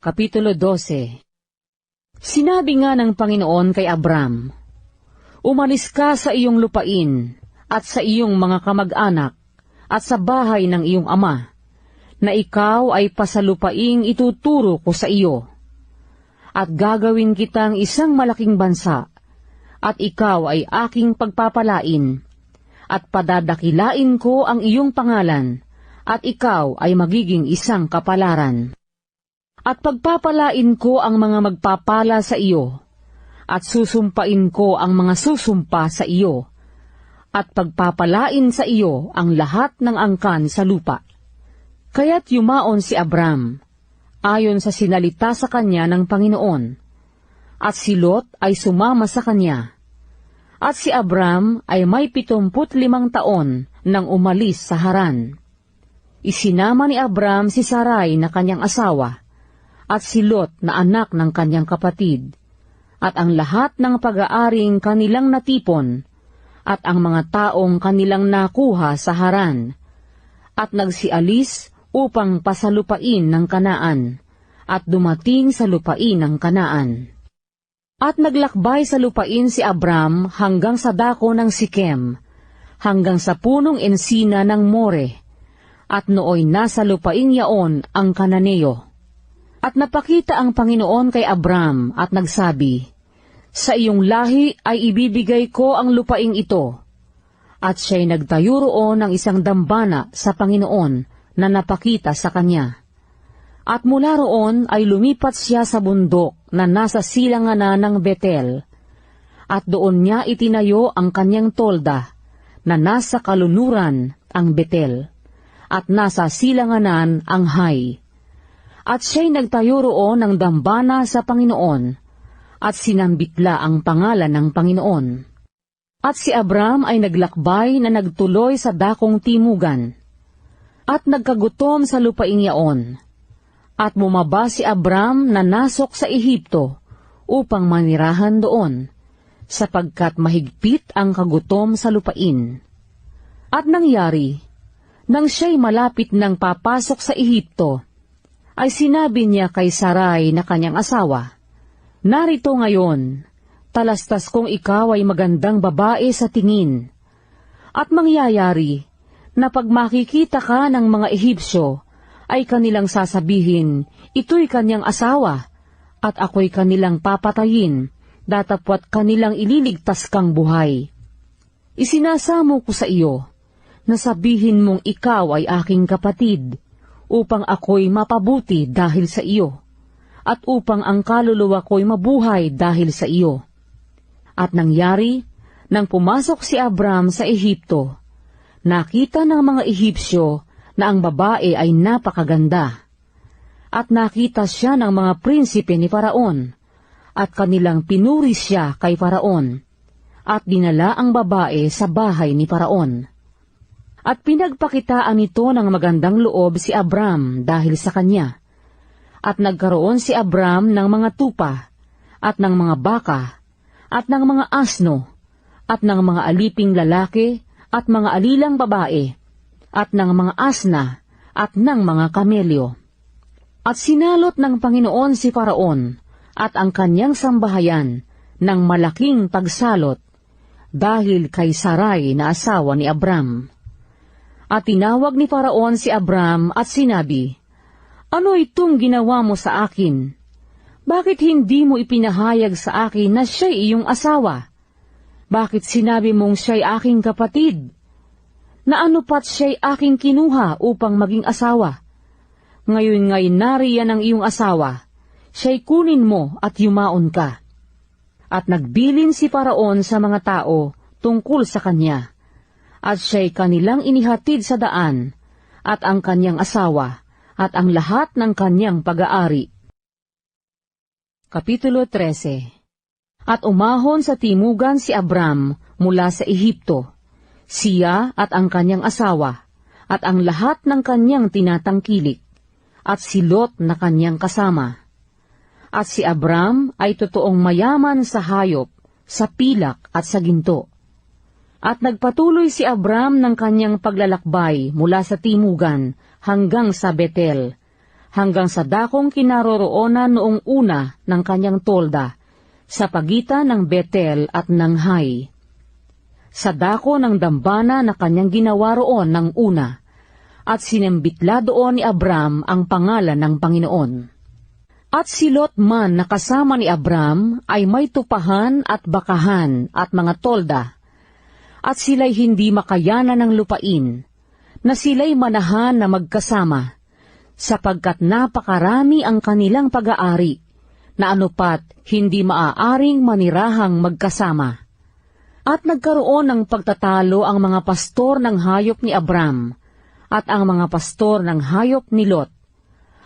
Kapitulo 12. Sinabi nga ng Panginoon kay Abram, "Umalis ka sa iyong lupain at sa iyong mga kamag-anak at sa bahay ng iyong ama, na ikaw ay pasalupaing ituturo ko sa iyo. At gagawin kitang isang malaking bansa, at ikaw ay aking pagpapalain, at padadakilain ko ang iyong pangalan, at ikaw ay magiging isang kapalaran. At pagpapalain ko ang mga magpapala sa iyo, at susumpain ko ang mga susumpa sa iyo, at pagpapalain sa iyo ang lahat ng angkan sa lupa." Kaya't yumaon si Abram, ayon sa sinalita sa kanya ng Panginoon, at si Lot ay sumama sa kanya. At si Abram ay may 75 taon nang umalis sa Haran. Isinama ni Abram si Sarai na kanyang asawa, at si Lot na anak ng kanyang kapatid, at ang lahat ng pag-aaring kanilang natipon, at ang mga taong kanilang nakuha sa Haran, at nagsialis upang pasalupain ng Kanaan, at dumating sa lupain ng Kanaan. At naglakbay sa lupain si Abram hanggang sa dako ng Sikem, hanggang sa punong ensina ng More, at nooy nasa lupain yaon ang Kananeo. At napakita ang Panginoon kay Abram at nagsabi, "Sa iyong lahi ay ibibigay ko ang lupaing ito." At siya'y nagtayo roon ng isang dambana sa Panginoon na napakita sa kanya. At mula roon ay lumipat siya sa bundok na nasa silanganan ng Betel, at doon niya itinayo ang kanyang tolda na nasa kalunuran ang Betel, at nasa silanganan ang Hai. At siya'y nagtayo roon ng dambana sa Panginoon, at sinambitla ang pangalan ng Panginoon. At si Abram ay naglakbay na nagtuloy sa dakong timugan, at nagkagutom sa lupaing yaon. At bumaba si Abram na nasok sa Ehipto upang manirahan doon, sapagkat mahigpit ang kagutom sa lupain. At nangyari, nang siya'y malapit ng papasok sa Ehipto, ay sinabi niya kay Sarai na kanyang asawa, "Narito ngayon, talastas kong ikaw ay magandang babae sa tingin. At mangyayari na pag makikita ka ng mga Ehipsyo, ay kanilang sasabihin, ito'y kanyang asawa, at ako'y kanilang papatayin, datapwat kanilang ililigtas kang buhay. Isinasamo ko sa iyo, na sabihin mong ikaw ay aking kapatid, upang ako'y mapabuti dahil sa iyo, at upang ang kaluluwa ko'y mabuhay dahil sa iyo." At nangyari, nang pumasok si Abram sa Ehipto, nakita ng mga Ehipsyo na ang babae ay napakaganda. At nakita siya ng mga prinsipe ni Faraon, at kanilang pinuri siya kay Faraon, at dinala ang babae sa bahay ni Faraon. At pinagpakitaan nito ng magandang loob si Abram dahil sa kanya. At nagkaroon si Abram ng mga tupa, at ng mga baka, at ng mga asno, at ng mga aliping lalaki, at mga alilang babae, at ng mga asna, at ng mga kamelyo. At sinalot ng Panginoon si Faraon, at ang kanyang sambahayan, ng malaking pagsalot, dahil kay Sarai na asawa ni Abram. At tinawag ni Faraon si Abram at sinabi, "Ano itong ginawa mo sa akin? Bakit hindi mo ipinahayag sa akin na siya'y iyong asawa? Bakit sinabi mong siya'y aking kapatid? Na ano pat siya'y aking kinuha upang maging asawa? Ngayon nga'y nariyan ang iyong asawa, siya'y kunin mo at yumaon ka." At nagbilin si Faraon sa mga tao tungkol sa kanya, at siya'y kanilang inihatid sa daan, at ang kanyang asawa, at ang lahat ng kanyang pag-aari. Kapitulo 13. At umahon sa timugan si Abram mula sa Ehipto, siya at ang kanyang asawa, at ang lahat ng kanyang tinatangkilik, at si Lot na kanyang kasama. At si Abram ay totoong mayaman sa hayop, sa pilak at sa ginto. At nagpatuloy si Abram ng kanyang paglalakbay mula sa timugan hanggang sa Betel, hanggang sa dakong kinaroroonan noong una ng kanyang tolda, sa pagitan ng Betel at ng Hai. Sa dako ng dambana na kanyang ginawa roon ng una, at sinambitla doon ni Abram ang pangalan ng Panginoon. At si Lot man na kasama ni Abram ay may tupahan at bakahan at mga tolda, at sila'y hindi makayanan ng lupain, na sila'y manahan na magkasama, sapagkat napakarami ang kanilang pag-aari, na anupat hindi maaaring manirahang magkasama. At nagkaroon ng pagtatalo ang mga pastor ng hayop ni Abram, at ang mga pastor ng hayop ni Lot,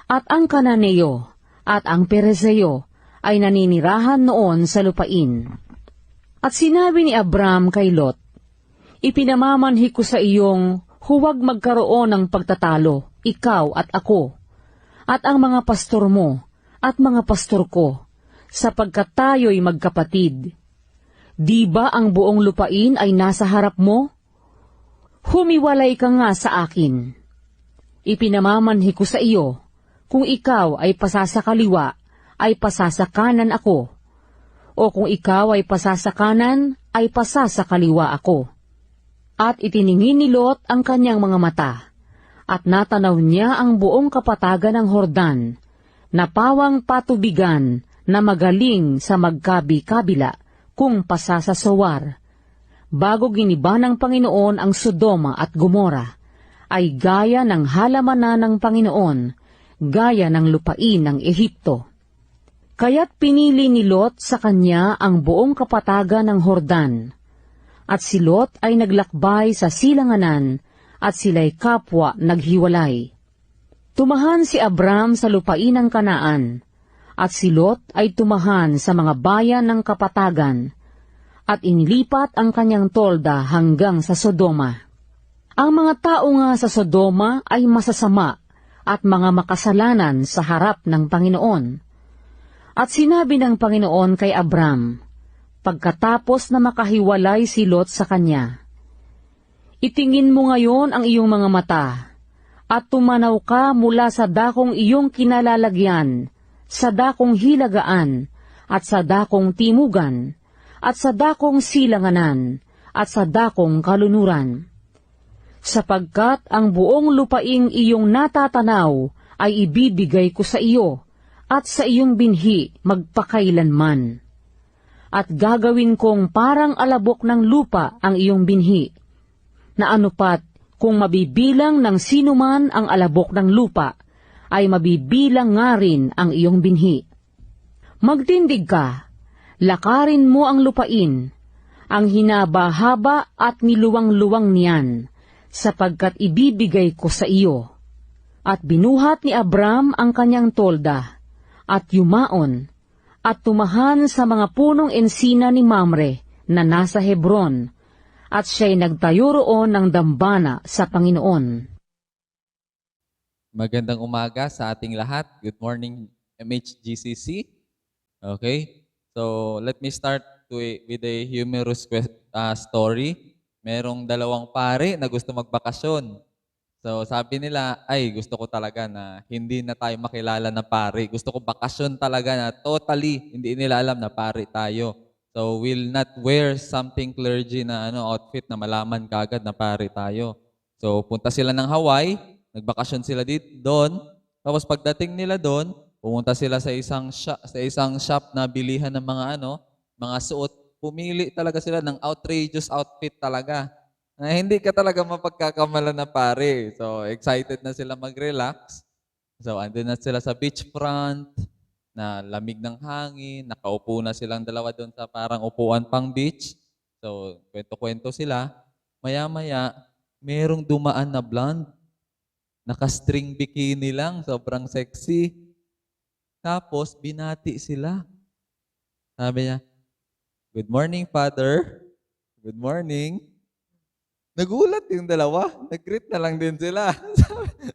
at ang Kananeo, at ang Perezeo ay naninirahan noon sa lupain. At sinabi ni Abram kay Lot, "Ipinamamanhi ko sa iyong huwag magkaroon ng pagtatalo, ikaw at ako, at ang mga pastor mo, at mga pastor ko, sapagkat tayo'y magkapatid. Di ba ang buong lupain ay nasa harap mo? Humiwalay ka nga sa akin. Ipinamamanhi ko sa iyo, kung ikaw ay pasasakaliwa, ay pasasakanan ako, o kung ikaw ay pasasakanan, ay pasasakaliwa ako." At itiningin ni Lot ang kanyang mga mata, at natanaw niya ang buong kapatagan ng Hordan, na pawang patubigan na magaling sa magkabi-kabila kung pasasasawar. Bago giniba ng Panginoon ang Sodoma at Gomora, ay gaya ng halamanan ng Panginoon, gaya ng lupain ng Ehipto. Kaya't pinili ni Lot sa kanya ang buong kapatagan ng Hordan, at si Lot ay naglakbay sa silanganan, at sila'y kapwa naghiwalay. Tumahan si Abram sa lupain ng Kanaan, at si Lot ay tumahan sa mga bayan ng kapatagan, at inilipat ang kanyang tolda hanggang sa Sodoma. Ang mga tao nga sa Sodoma ay masasama at mga makasalanan sa harap ng Panginoon. At sinabi ng Panginoon kay Abram, pagkatapos na makahiwalay si Lot sa kanya, "Itingin mo ngayon ang iyong mga mata, at tumanaw ka mula sa dakong iyong kinalalagyan, sa dakong hilagaan, at sa dakong timugan, at sa dakong silanganan, at sa dakong kalunuran. Sapagkat ang buong lupaing iyong natatanaw ay ibibigay ko sa iyo, at sa iyong binhi magpakailanman. At gagawin kong parang alabok ng lupa ang iyong binhi, na anupat kung mabibilang ng sinuman ang alabok ng lupa, ay mabibilang nga rin ang iyong binhi. Magtindig ka, lakarin mo ang lupain, ang hinaba-haba at niluwang-luwang niyan, sapagkat ibibigay ko sa iyo." At binuhat ni Abram ang kanyang tolda, at yumaon, at tumahan sa mga punong ensina ni Mamre na nasa Hebron, at siya'y nagtayo roon ng dambana sa Panginoon. Magandang umaga sa ating lahat. Good morning, MHGCC. Okay, so let me start with a humorous story. Merong dalawang pare na gusto magbakasyon. So sabi nila, ay gusto ko talaga na hindi na tayo makilala na pare. Gusto ko bakasyon talaga na totally hindi nila alam na pare tayo. So we'll not wear something clergy na outfit na malaman kagad na pare tayo. So punta sila ng Hawaii, nagbakasyon sila doon. Tapos pagdating nila doon, pumunta sila sa isang shop na bilihan ng mga suot. Pumili talaga sila ng outrageous outfit talaga. Na hindi ka talaga mapagkakamalan na pare. So excited na sila mag-relax. So andun na sila sa beachfront, na lamig ng hangin, nakaupo na silang dalawa doon sa parang upuan pang beach. So kwento-kwento sila. Maya-maya, merong dumaan na blonde. Naka-string bikini lang, sobrang sexy. Tapos binati sila. Sabi niya, "Good morning, Father." "Good morning." Nagulat yung dalawa. Nag-greet na lang din sila.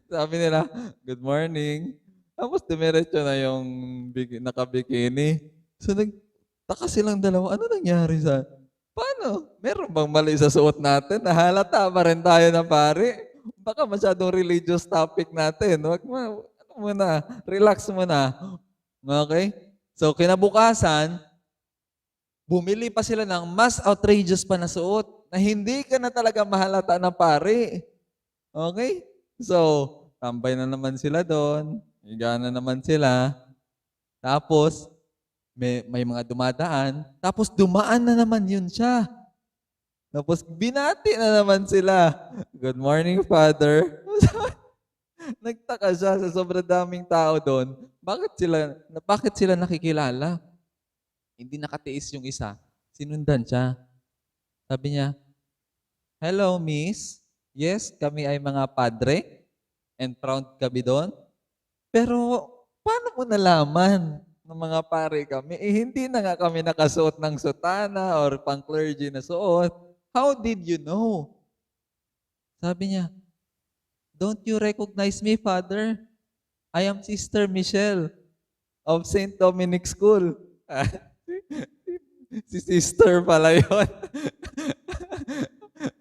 Sabi nila, "Good morning." Tapos dumiretso na yung naka-bikini. So nagtaka silang dalawa, ano nangyari paano? Meron bang mali sa suot natin? Nahalata pa rin tayo na pare. Baka masyadong religious topic natin. Ano muna, relax muna. Okay? So, kinabukasan, bumili pa sila ng mas outrageous pa na suot na hindi ka na talaga mahalata na pare. Okay? So, tambay na naman sila doon. Higa na naman sila. Tapos, may mga dumadaan. Tapos, dumaan na naman yun siya. Tapos, binati na naman sila. Good morning, Father. Nagtaka siya sa sobrang daming tao doon. Bakit sila nakikilala? Hindi nakatiis yung isa. Sinundan siya. Sabi niya, "Hello, miss. Yes, kami ay mga padre and proud kami doon. Pero paano mo nalaman ng mga pare kami? Hindi na nga kami nakasuot ng sutana or pang-clergy na suot. How did you know?" Sabi niya, "Don't you recognize me, Father? I am Sister Michelle of St. Dominic School." Si sister pala yun.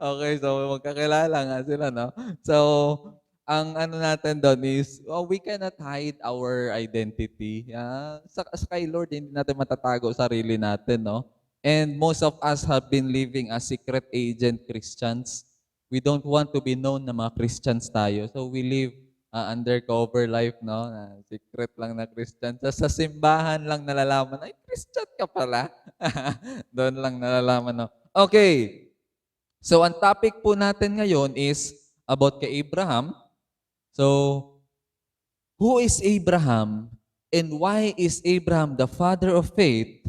Okay, so magkakilala nga sila, no? So, ang ano natin doon is, we cannot hide our identity. Sa kay Lord, hindi natin matatago sarili natin, no? And most of us have been living as secret agent Christians. We don't want to be known na mga Christians tayo. So we live undercover life, no? Secret lang na Christian. Sa simbahan lang nalalaman, ay, Christian ka pala. Doon lang nalalaman, no? Okay. So, ang topic po natin ngayon is about kay Abraham. So, who is Abraham and why is Abraham the father of faith?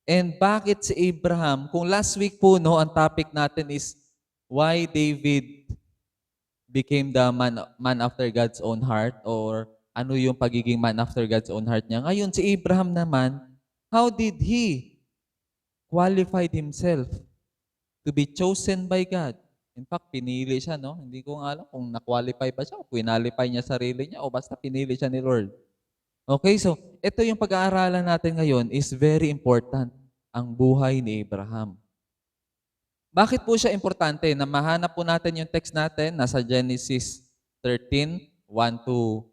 And bakit si Abraham? Kung last week po, no, ang topic natin is why David became the man after God's own heart, or ano yung pagiging man after God's own heart niya. Ngayon, si Abraham naman, how did he qualified himself to be chosen by God? In fact, pinili siya, no? Hindi ko nga alam kung na-qualify ba siya o qualify niya sarili niya o basta pinili siya ni Lord. Okay, so ito yung pag-aaralan natin ngayon is very important, ang buhay ni Abraham. Bakit po siya importante? Na mahanap po natin yung text natin, nasa Genesis 13, 1 to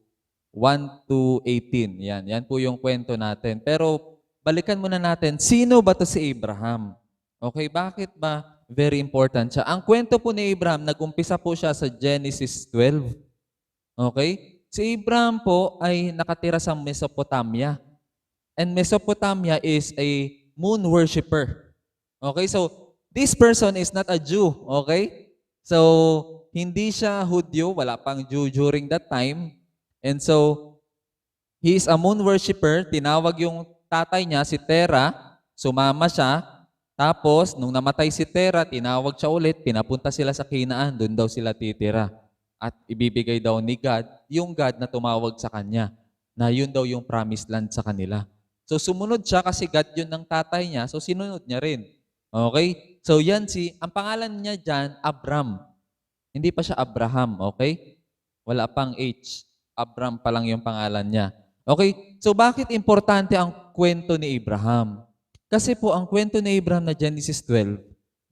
18. Yan po yung kwento natin. Pero balikan muna natin, sino ba to si Abraham? Okay, bakit ba very important siya? Ang kwento po ni Abraham, nag-umpisa po siya sa Genesis 12. Okay? Si Abraham po ay nakatira sa Mesopotamia. And Mesopotamia is a moon worshipper. Okay, so this person is not a Jew. Okay? So, hindi siya Hudyo, wala pang Jew during that time. And so, he is a moon worshipper. Tinawag yung tatay niya, si Terah, sumama siya. Tapos, nung namatay si Terah, tinawag siya ulit, pinapunta sila sa Kinaan, doon daw sila titira. At ibibigay daw ni God, yung God na tumawag sa kanya, na yun daw yung promised land sa kanila. So, sumunod siya kasi God yun ng tatay niya, so sinunod niya rin. Okay? So, ang pangalan niya dyan, Abram. Hindi pa siya Abraham, okay? Wala pang H. Abram pa lang yung pangalan niya. Okay? So, bakit importante ang kwento ni Abraham? Kasi po, ang kwento ni Abraham na Genesis 12,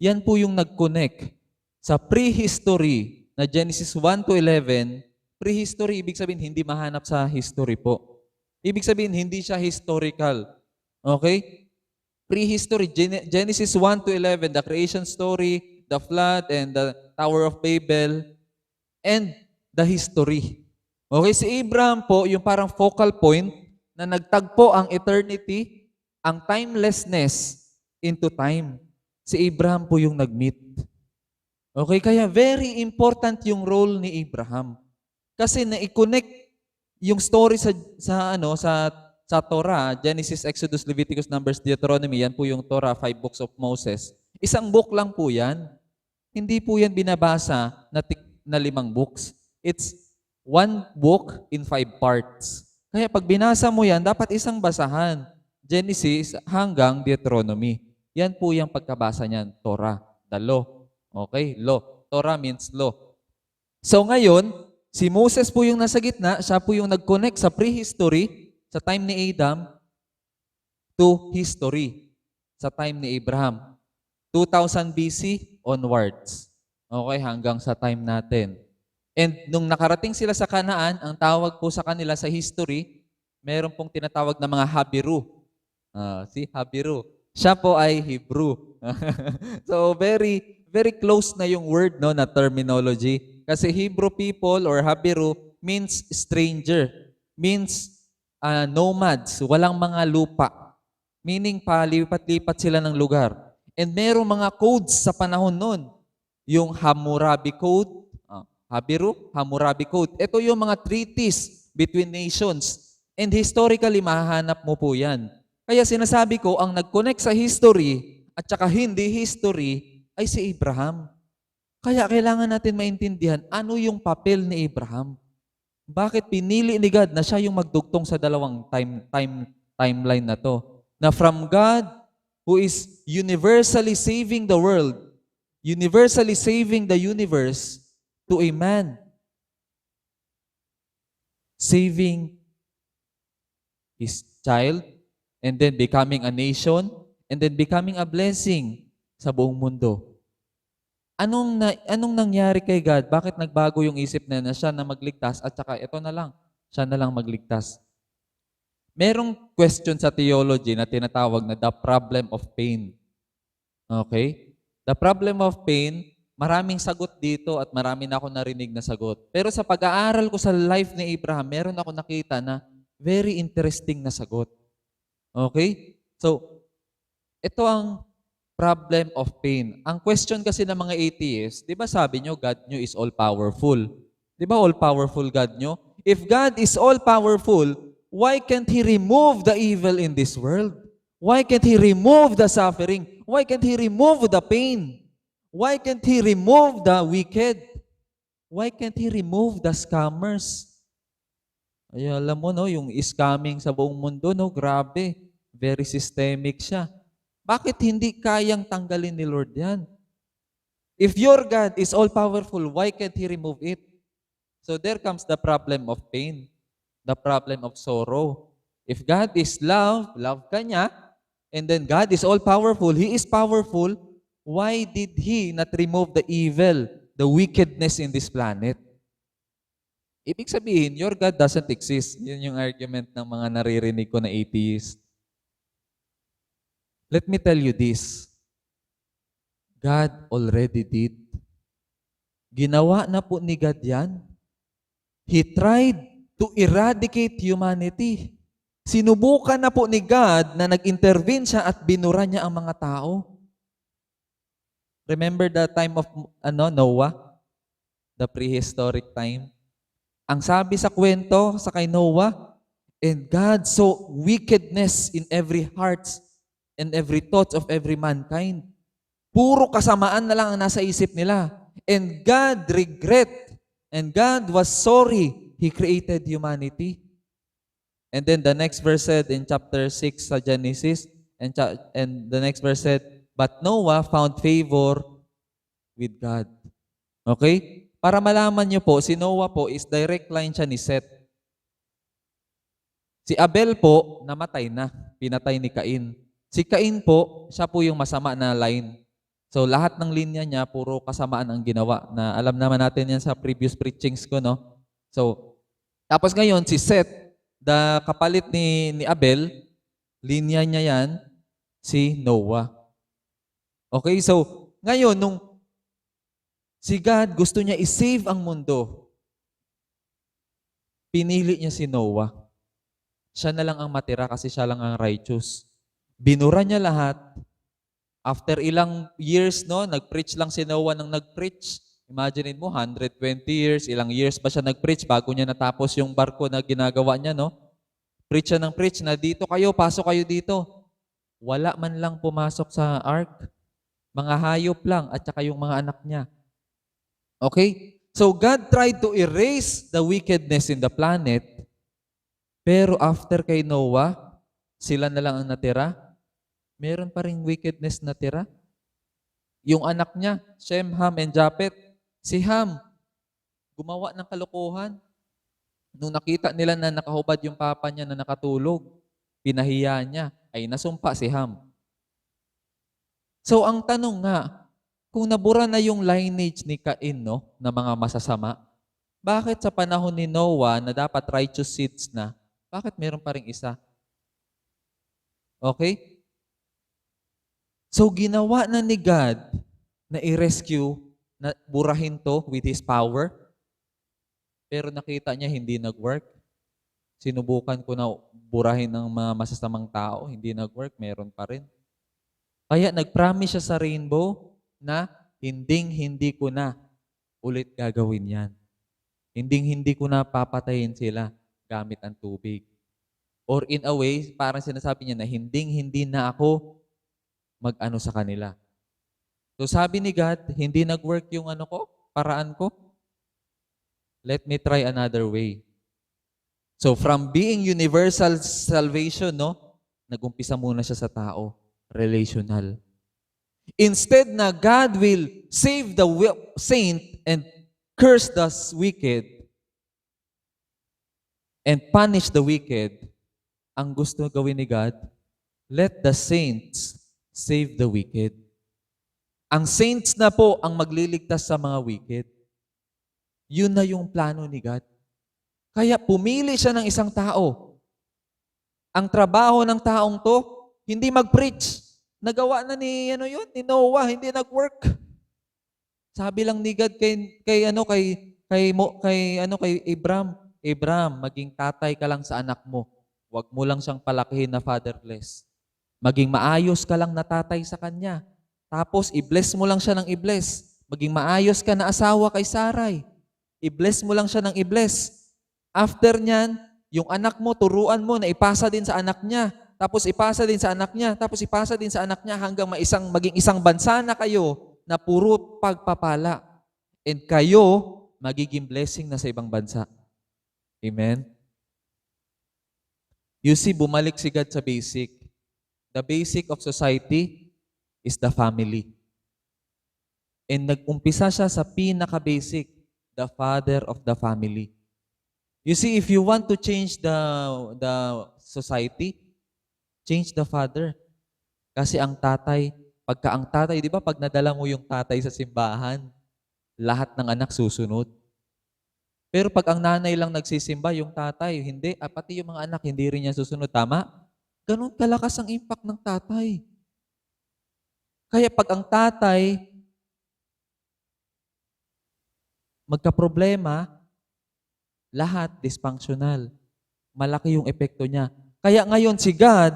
yan po yung nag-connect sa prehistory na Genesis 1 to 11. Prehistory, ibig sabihin, hindi mahanap sa history po. Ibig sabihin, hindi siya historical. Okay? Prehistory, Genesis 1 to 11, the creation story, the flood, and the Tower of Babel, and the history. Okay, si Abraham po, yung parang focal point na nagtagpo ang eternity, ang timelessness into time. Si Abraham po yung nag-meet. Okay, kaya very important yung role ni Abraham. Kasi na-connect yung story sa Torah, Genesis, Exodus, Leviticus, Numbers, Deuteronomy, yan po yung Torah, 5 books of Moses. Isang book lang po yan. Hindi po yan binabasa na 5 books. It's 1 book in 5 parts. Kaya pag binasa mo yan, dapat isang basahan. Genesis hanggang Deuteronomy. Yan po yung pagkabasa niyan, Torah, the law. Okay, law. Torah means law. So ngayon, si Moses po yung nasa gitna, siya po yung nag-connect sa prehistory, sa time ni Adam, to history, sa time ni Abraham. 2000 BC onwards. Okay, hanggang sa time natin. And nung nakarating sila sa Kanaan, ang tawag po sa kanila sa history, meron pong tinatawag na mga Habiru. Si Habiru. Siya po ay Hebrew. So very very close na yung word no na terminology kasi Hebrew people or Habiru means stranger, means nomads, walang mga lupa. Meaning palipat-lipat sila ng lugar. And merong mga codes sa panahon noon. Yung Hammurabi Code, Habiru, Hammurabi Code. Ito yung mga treaties between nations. And historically, mahahanap mo po yan. Kaya sinasabi ko, ang nag-connect sa history at saka hindi history ay si Abraham. Kaya kailangan natin maintindihan ano yung papel ni Abraham. Bakit pinili ni God na siya yung magdugtong sa dalawang timeline na to? Na from God, who is universally saving the world, universally saving the universe, to a man, saving his child, and then becoming a nation, and then becoming a blessing sa buong mundo. Anong nangyari kay God? Bakit nagbago yung isip na siya na magligtas at saka ito na lang, siya na lang magligtas? Merong question sa theology na tinatawag na the problem of pain. Okay? The problem of pain, maraming sagot dito at marami na ako narinig na sagot. Pero sa pag-aaral ko sa life ni Abraham, meron ako nakita na very interesting na sagot. Okay? So, ito ang problem of pain. Ang question kasi ng mga atheists, di ba sabi nyo, God nyo is all-powerful. Di ba all-powerful God nyo? If God is all-powerful, why can't He remove the evil in this world? Why can't He remove the suffering? Why can't He remove the pain? Why can't He remove the wicked? Why can't He remove the scammers? Ay, alam mo, no, yung scamming sa buong mundo, no, grabe. Very systemic siya. Bakit hindi kayang tanggalin ni Lord yan? If your God is all-powerful, why can't He remove it? So there comes the problem of pain, the problem of sorrow. If God is love, love ka niya, and then God is all-powerful, He is powerful, why did He not remove the evil, the wickedness in this planet? Ibig sabihin, your God doesn't exist. Yun yung argument ng mga naririnig ko na atheist. Let me tell you this. God already did. Ginawa na po ni God yan. He tried to eradicate humanity. Sinubukan na po ni God na nag-intervene siya at binura niya ang mga tao. Remember the time of Noah? The prehistoric time? Ang sabi sa kwento sa kay Noah, and God saw wickedness in every heart and every thoughts of every mankind. Puro kasamaan na lang ang nasa isip nila. And God regret, and God was sorry He created humanity. And then the next verse said in chapter 6 sa Genesis, and the next verse said, but Noah found favor with God. Okay? Para malaman nyo po, si Noah po is direct line siya ni Seth. Si Abel po, namatay na. Pinatay ni Cain. Si Cain po, siya po yung masama na line. So lahat ng linya niya, puro kasamaan ang ginawa. Na alam naman natin yan sa previous preachings ko, no? So, tapos ngayon, si Seth, the kapalit ni Abel, linya niya yan, si Noah. Okay, so ngayon, nung si God gusto niya i-save ang mundo, pinili niya si Noah. Siya na lang ang matira kasi siya lang ang righteous. Binura niya lahat. After ilang years, no, nag-preach lang si Noah nang nag-preach. Imagine mo, 120 years, ilang years pa siya nag-preach bago niya natapos yung barko na ginagawa niya, no? Preach siya ng preach na dito kayo, pasok kayo dito. Wala man lang pumasok sa ark. Mga hayop lang at saka yung mga anak niya. Okay? So God tried to erase the wickedness in the planet, pero after kay Noah, sila na lang ang natira. Meron pa ring wickedness na tira. Yung anak niya, Shem, Ham, and Japhet, si Ham, gumawa ng kalokohan. Nung nakita nila na nakahubad yung papa niya na nakatulog, pinahiya niya, ay nasumpa si Ham. So ang tanong nga, kung nabura na yung lineage ni Cain, no, na mga masasama, Bakit sa panahon ni Noah na dapat righteous seeds na, bakit meron pa ring isa? Okay? So ginawa na ni God na i-rescue, na burahin to with His power, pero nakita niya hindi nag-work. Sinubukan ko na burahin ng mga masasamang tao, hindi nag-work, meron pa rin. Kaya nag-promise siya sa rainbow na hindi ko na ulit gagawin yan. Hindi ko na papatayin sila gamit ang tubig. Or in a way, parang sinasabi niya na hindi na ako mag-ano sa kanila. So sabi ni God, hindi nag-work yung paraan ko. Let me try another way. So from being universal salvation, nag-umpisa muna siya sa tao, relational. Instead na God will save the saint and curse the wicked and punish the wicked, ang gusto gawin ni God, let the saints save the wicked. Ang saints na po ang magliligtas sa mga wicked. Yun na yung plano ni God. Kaya pumili siya ng isang tao. Ang trabaho ng taong to, hindi mag-preach. Nagawa na ni Noah, hindi nag-work. Sabi lang ni God kay Abraham, Abraham, maging tatay ka lang sa anak mo. Huwag mo lang siyang palakihin na fatherless. Maging maayos ka lang na tatay sa kanya. Tapos i-bless mo lang siya ng i-bless. Maging maayos ka na asawa kay Sarai. I-bless mo lang siya ng i-bless. After nyan, yung anak mo, turuan mo na ipasa din sa anak niya. Tapos ipasa din sa anak niya. Tapos ipasa din sa anak niya hanggang maging isang bansa na kayo na puro pagpapala. And kayo, magiging blessing na sa ibang bansa. Amen? You see, bumalik si God sa basic. The basic of society is the family. And nag-umpisa siya sa pinaka-basic, the father of the family. You see, if you want to change the society, change the father. Kasi ang tatay, di ba pag nadala mo yung tatay sa simbahan, lahat ng anak susunod. Pero pag ang nanay lang nagsisimba, yung tatay, hindi, pati yung mga anak, hindi rin niya susunod. Tama? Ganun kalakas ang impact ng tatay. Kaya pag ang tatay magkaproblema, lahat dysfunctional. Malaki yung epekto niya. Kaya ngayon si God,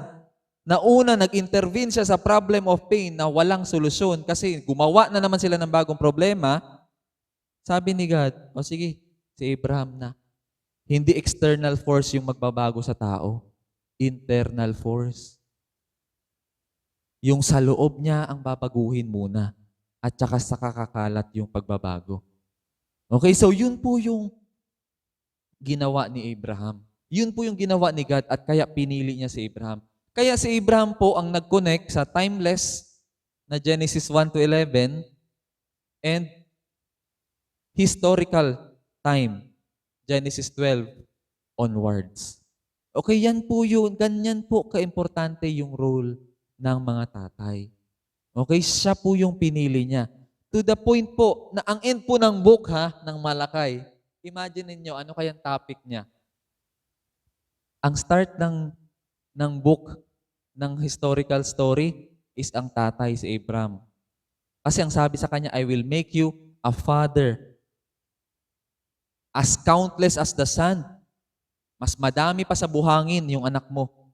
na una nag-intervene siya sa problem of pain na walang solusyon kasi gumawa na naman sila ng bagong problema, sabi ni God, sige, si Abraham na. Hindi external force yung magbabago sa tao. Internal force. Yung sa loob niya ang babaguhin muna at saka sa kakakalat yung pagbabago. Okay, so yun po yung ginawa ni Abraham. Yun po yung ginawa ni God at kaya pinili niya si Abraham. Kaya si Abraham po ang nag-connect sa timeless na Genesis 1 to 11 and historical time, Genesis 12 onwards. Okay, yan po yun. Ganyan po kaimportante yung role ng mga tatay. Okay, siya po yung pinili niya. To the point po na ang end po ng book ng Malakay, imagine niyo ano kayang topic niya. Ang start ng book ng historical story is ang tatay si Abraham. Kasi ang sabi sa kanya, I will make you a father as countless as the sun. Mas madami pa sa buhangin yung anak mo.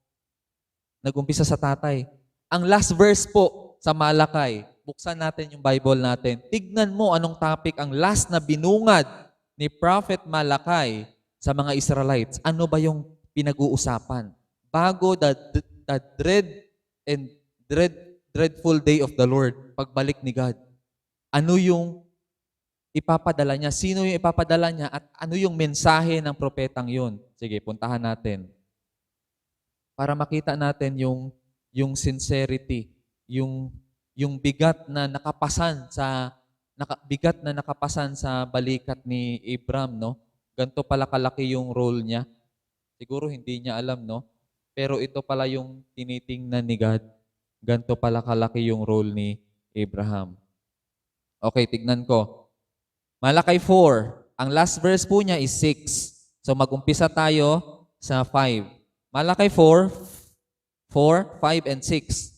Nag-umpisa sa tatay. Ang last verse po sa Malakay, buksan natin yung Bible natin. Tignan mo anong topic ang last na binungad ni Prophet Malakay sa mga Israelites. Ano ba yung pinag-uusapan? Bago the dreadful day of the Lord, pagbalik ni God. Ano yung ipapadala niya? Sino yung ipapadala niya? At ano yung mensahe ng propetang yun? Sige, puntahan natin. Para makita natin yung sincerity, yung bigat na nakapasan sa balikat ni Abraham, no? Ganto pala kalaki yung role niya. Siguro hindi niya alam, no? Pero ito pala yung tinitingnan ni God. Ganto pala kalaki yung role ni Abraham. Okay, tignan ko. Malakay 4. Ang last verse po niya is 6. So mag-umpisa tayo sa 5. Malakay 4, 5, and 6.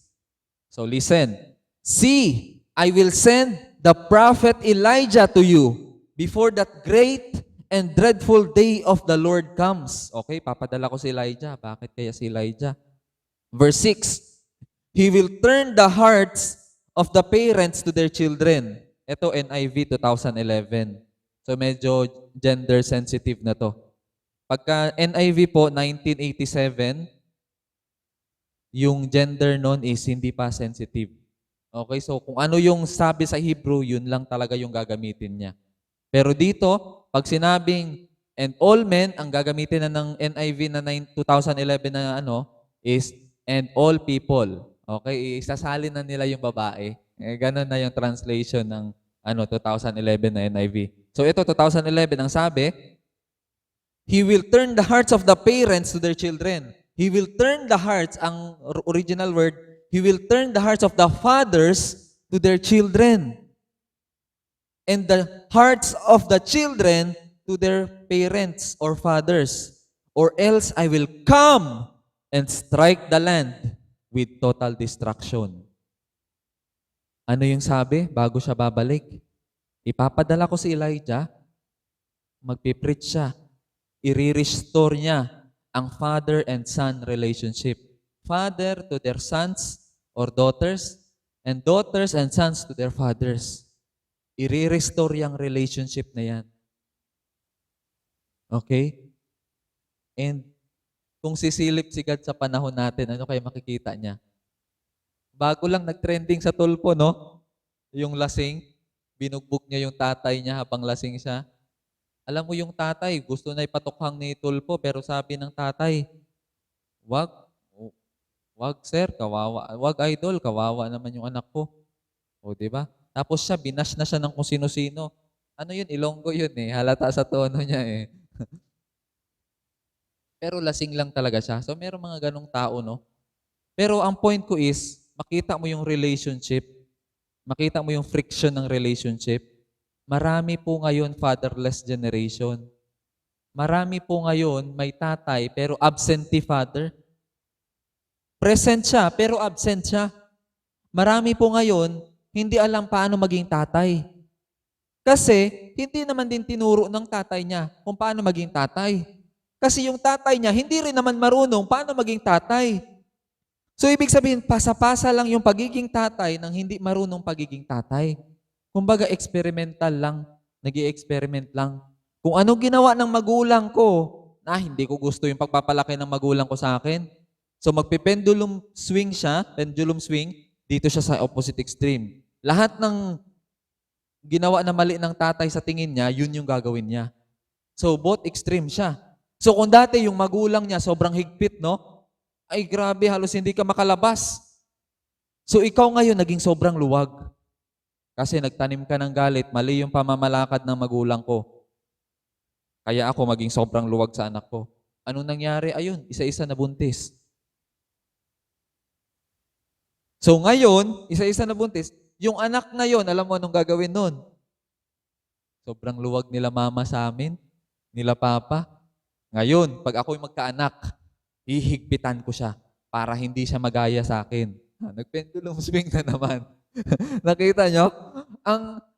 So listen. See, I will send the prophet Elijah to you before that great and dreadful day of the Lord comes. Okay, papadala ko si Elijah. Bakit kaya si Elijah? Verse 6. He will turn the hearts of the parents to their children. Ito NIV 2011. So medyo gender sensitive na to. Pagka NIV po 1987, yung gender nun is hindi pa sensitive. Okay, so kung ano yung sabi sa Hebrew, yun lang talaga yung gagamitin niya. Pero dito, pag sinabing and all men, ang gagamitin na ng NIV na 2011 na is and all people. Okay, isasalin na nila yung babae. Ganun na yung translation ng 2011 na NIV. So ito, 2011, ang sabi, He will turn the hearts of the parents to their children. He will turn the hearts, ang original word, He will turn the hearts of the fathers to their children. And the hearts of the children to their parents or fathers. Or else I will come and strike the land with total destruction. Ano yung sabi bago siya babalik? Ipapadala ko si Elijah, magpipreach siya, i-restore niya ang father and son relationship. Father to their sons or daughters, and daughters and sons to their fathers. I-restore yung relationship na yan. Okay? And kung sisilip si God sa panahon natin, ano kayo makikita niya? Bago lang nag-trending sa tulpo, no? Yung lasing, binugbog niya yung tatay niya habang lasing siya. Alam mo yung tatay, gusto na ipatukhang ni tulpo, pero sabi ng tatay, wag sir, kawawa. Wag idol, kawawa naman yung anak ko. O, di ba? Tapos siya, binash na siya ng kung sino-sino. Ano yun? Ilonggo yun eh. Halata sa tono niya eh. Pero lasing lang talaga siya. So, meron mga ganong tao, no? Pero ang point ko is, makita mo yung relationship, makita mo yung friction ng relationship. Marami po ngayon fatherless generation. Marami po ngayon may tatay pero absentee father. Present siya pero absent siya. Marami po ngayon hindi alam paano maging tatay. Kasi hindi naman din tinuro ng tatay niya kung paano maging tatay. Kasi yung tatay niya hindi rin naman marunong paano maging tatay. So ibig sabihin, pasa-pasa lang yung pagiging tatay ng hindi marunong pagiging tatay. Kumbaga experimental lang, nag-i-experiment lang. Kung ano ginawa ng magulang ko, hindi ko gusto yung pagpapalaki ng magulang ko sa akin. So magpe-pendulum swing siya, pendulum swing, dito siya sa opposite extreme. Lahat ng ginawa na mali ng tatay sa tingin niya, yun yung gagawin niya. So both extreme siya. So kung dati yung magulang niya sobrang higpit, no? Ay grabe, halos hindi ka makalabas. So ikaw ngayon naging sobrang luwag. Kasi nagtanim ka ng galit, mali yung pamamalakad ng magulang ko. Kaya ako maging sobrang luwag sa anak ko. Anong nangyari? Ayun, isa-isa na buntis. So ngayon, isa-isa na buntis, yung anak na yon, alam mo anong gagawin nun? Sobrang luwag nila mama sa amin, nila papa. Ngayon, pag ako'y magkaanak, hihigpitan ko siya para hindi siya magaya sa akin. Nagpendulum swing na naman. Nakita nyo?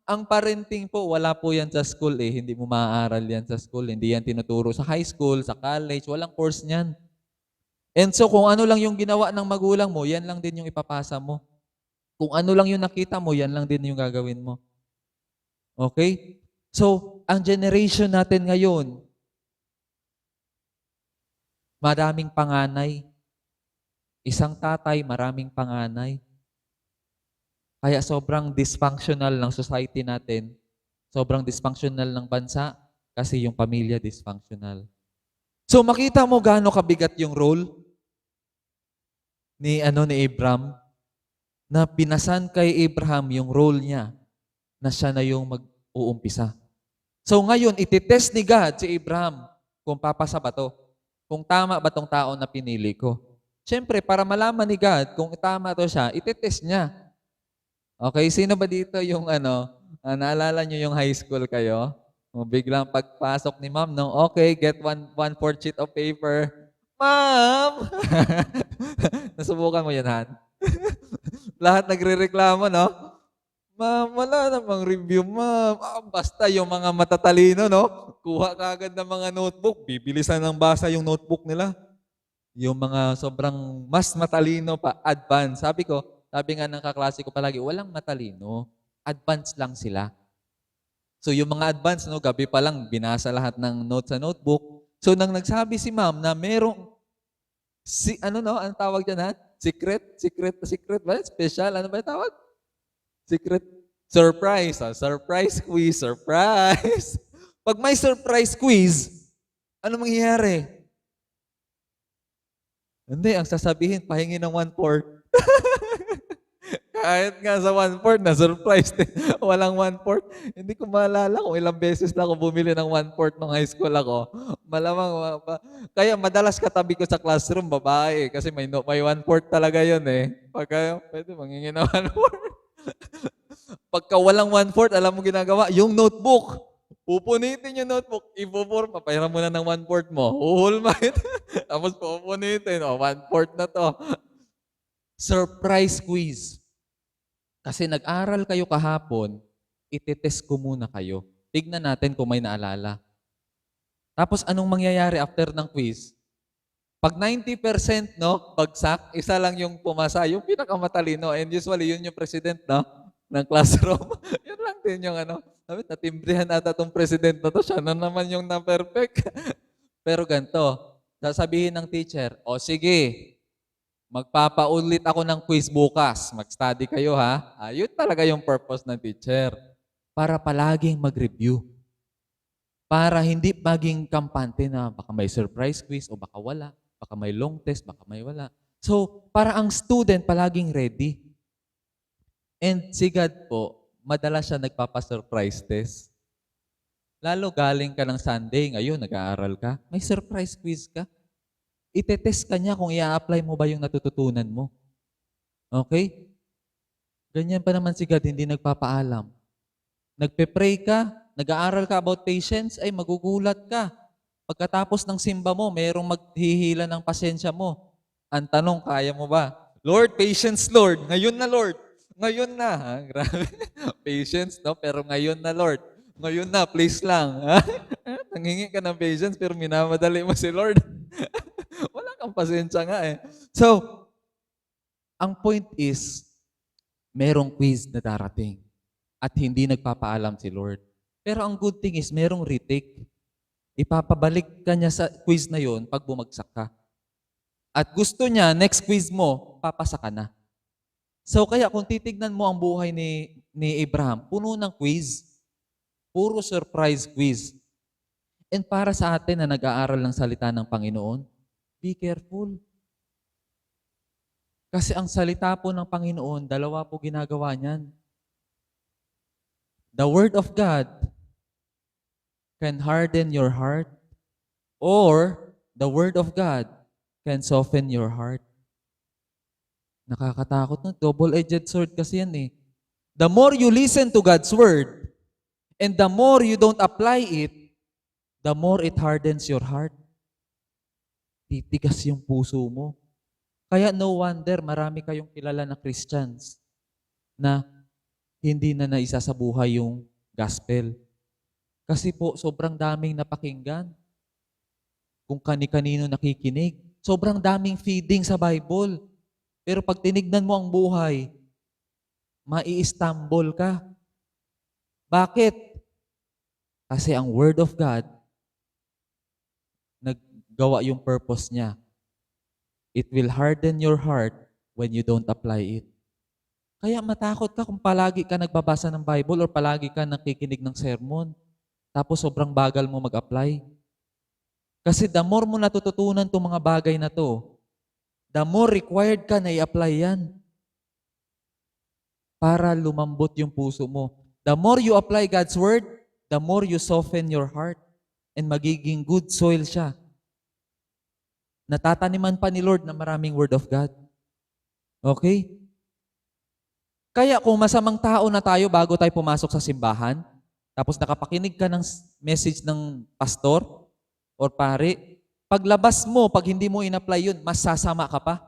Ang parenting po, wala po yan sa school eh. Hindi mo maaaral yan sa school. Hindi yan tinuturo sa high school, sa college. Walang course niyan. And so kung ano lang yung ginawa ng magulang mo, yan lang din yung ipapasa mo. Kung ano lang yung nakita mo, yan lang din yung gagawin mo. Okay? So, ang generation natin ngayon, maraming panganay. Isang tatay, maraming panganay. Kaya sobrang dysfunctional ng society natin, sobrang dysfunctional ng bansa, kasi yung pamilya dysfunctional. So makita mo gaano kabigat yung role ni Abraham, na pinasan kay Abraham yung role niya, na siya na yung mag-uumpisa. So ngayon, ititest ni God si Abraham kung papasa ba to, kung tama ba tong tao na pinili ko. Siyempre, para malaman ni God kung tama to siya, ititest niya. Okay, sino ba dito yung naalala nyo yung high school kayo? O, biglang pagpasok ni ma'am, no, okay, get one-fourth sheet of paper. Ma'am! Nasubukan mo yan, Han? Lahat nagrereklamo, no? Ma'am, wala namang review, ma'am. Basta yung mga matatalino, no? Kuha ka agad ng mga notebook. Bibilisan ng basa yung notebook nila. Yung mga sobrang mas matalino pa, advance. Sabi nga ng kaklase ko palagi, walang matalino. Advance lang sila. So yung mga advance, no, gabi pa lang, binasa lahat ng notes sa notebook. So nang nagsabi si ma'am na merong, ang tawag dyan, ha? Secret ba? Special, ano ba yung tawag? Secret, surprise. Surprise quiz, surprise. Pag may surprise quiz, ano mangyayari? Hindi, ang sasabihin, pahingi ng 1/4. Kahit nga sa 1/4, na-surprise din. Walang 1/4. Hindi ko maalala kung ilang beses na ako bumili ng 1/4 nung high school ako. Malamang, kaya madalas katabi ko sa classroom, babae. Kasi may 1/4 talaga yun eh. Pagka, pwede mangingi ng 1/4. Pagka walang 1/4, alam mo ginagawa? Yung notebook. Pupunitin yung notebook. Ipo-form, papahiram mo na ng 1/4 mo. Uhulmahin. Tapos pupunitin. 1/4 na to. Surprise quiz. Kasi nag-aral kayo kahapon, itetest ko muna kayo. Tignan natin kung may naalala. Tapos anong mangyayari after ng quiz? Pag 90%, no, bagsak, isa lang yung pumasa, yung pinakamatalino. And usually, yun yung president, no, ng classroom. Yun lang din yung sabi, natimbrihan ata tong president na to, siya na naman yung na-perfect. Pero ganito, sasabihin ng teacher, o sige, magpapaulit ako ng quiz bukas. Mag-study kayo, ha? Yun talaga yung purpose ng teacher. Para palaging mag-review. Para hindi maging kampante na baka may surprise quiz o baka wala. Baka may long test, baka may wala. So, para ang student palaging ready. And si God po, madalas siya nagpapa-surprise test. Lalo galing ka ng Sunday, ngayon nag-aaral ka, may surprise quiz ka. Itetest ka niya kung i-apply mo ba yung natututunan mo. Okay? Ganyan pa naman si God, hindi nagpapaalam. Nagpe-pray ka, nag-aaral ka about patience, ay magugulat ka. Pagkatapos ng simba mo, mayroong maghihila ng pasensya mo. Ang tanong, kaya mo ba? Lord, patience, Lord. Ngayon na, Lord. Ngayon na. Ha? Grabe. Patience, no? Pero ngayon na, Lord. Ngayon na, please lang. Nangingi ka ng patience, pero minamadali mo si Lord. Wala kang pasensya nga eh. So, ang point is, merong quiz na darating at hindi nagpapaalam si Lord. Pero ang good thing is, merong retake. Ipapabalik ka niya sa quiz na yon pag bumagsak ka. At gusto niya, next quiz mo, papasa ka na. So kaya kung titignan mo ang buhay ni Abraham, puno ng quiz. Puro surprise quiz. And para sa atin na nag-aaral ng salita ng Panginoon, be careful. Kasi ang salita po ng Panginoon, dalawa po ginagawa niyan. The Word of God can harden your heart, or the Word of God can soften your heart. Nakakatakot na. Double-edged sword kasi yan eh. The more you listen to God's Word, and the more you don't apply it, the more it hardens your heart. Titigas yung puso mo. Kaya no wonder marami kayong kilala na Christians na hindi na naisa sa buhay yung gospel. Kasi po, sobrang daming napakinggan. Kung kani-kanino nakikinig. Sobrang daming feeding sa Bible. Pero pag tinignan mo ang buhay, mai-stumble ka. Bakit? Kasi ang Word of God, naggawa yung purpose niya. It will harden your heart when you don't apply it. Kaya matakot ka kung palagi ka nagbabasa ng Bible or palagi ka nakikinig ng sermon. Tapos sobrang bagal mo mag-apply. Kasi the more mo natututunan itong mga bagay na to, the more required ka na i-apply yan. Para lumambot yung puso mo. The more you apply God's Word, the more you soften your heart and magiging good soil siya. Natataniman pa ni Lord na maraming Word of God. Okay? Kaya kung masamang tao na tayo bago tayo pumasok sa simbahan, tapos nakapakinig ka ng message ng pastor or pare, paglabas mo, pag hindi mo in-apply yun, mas sasama ka pa.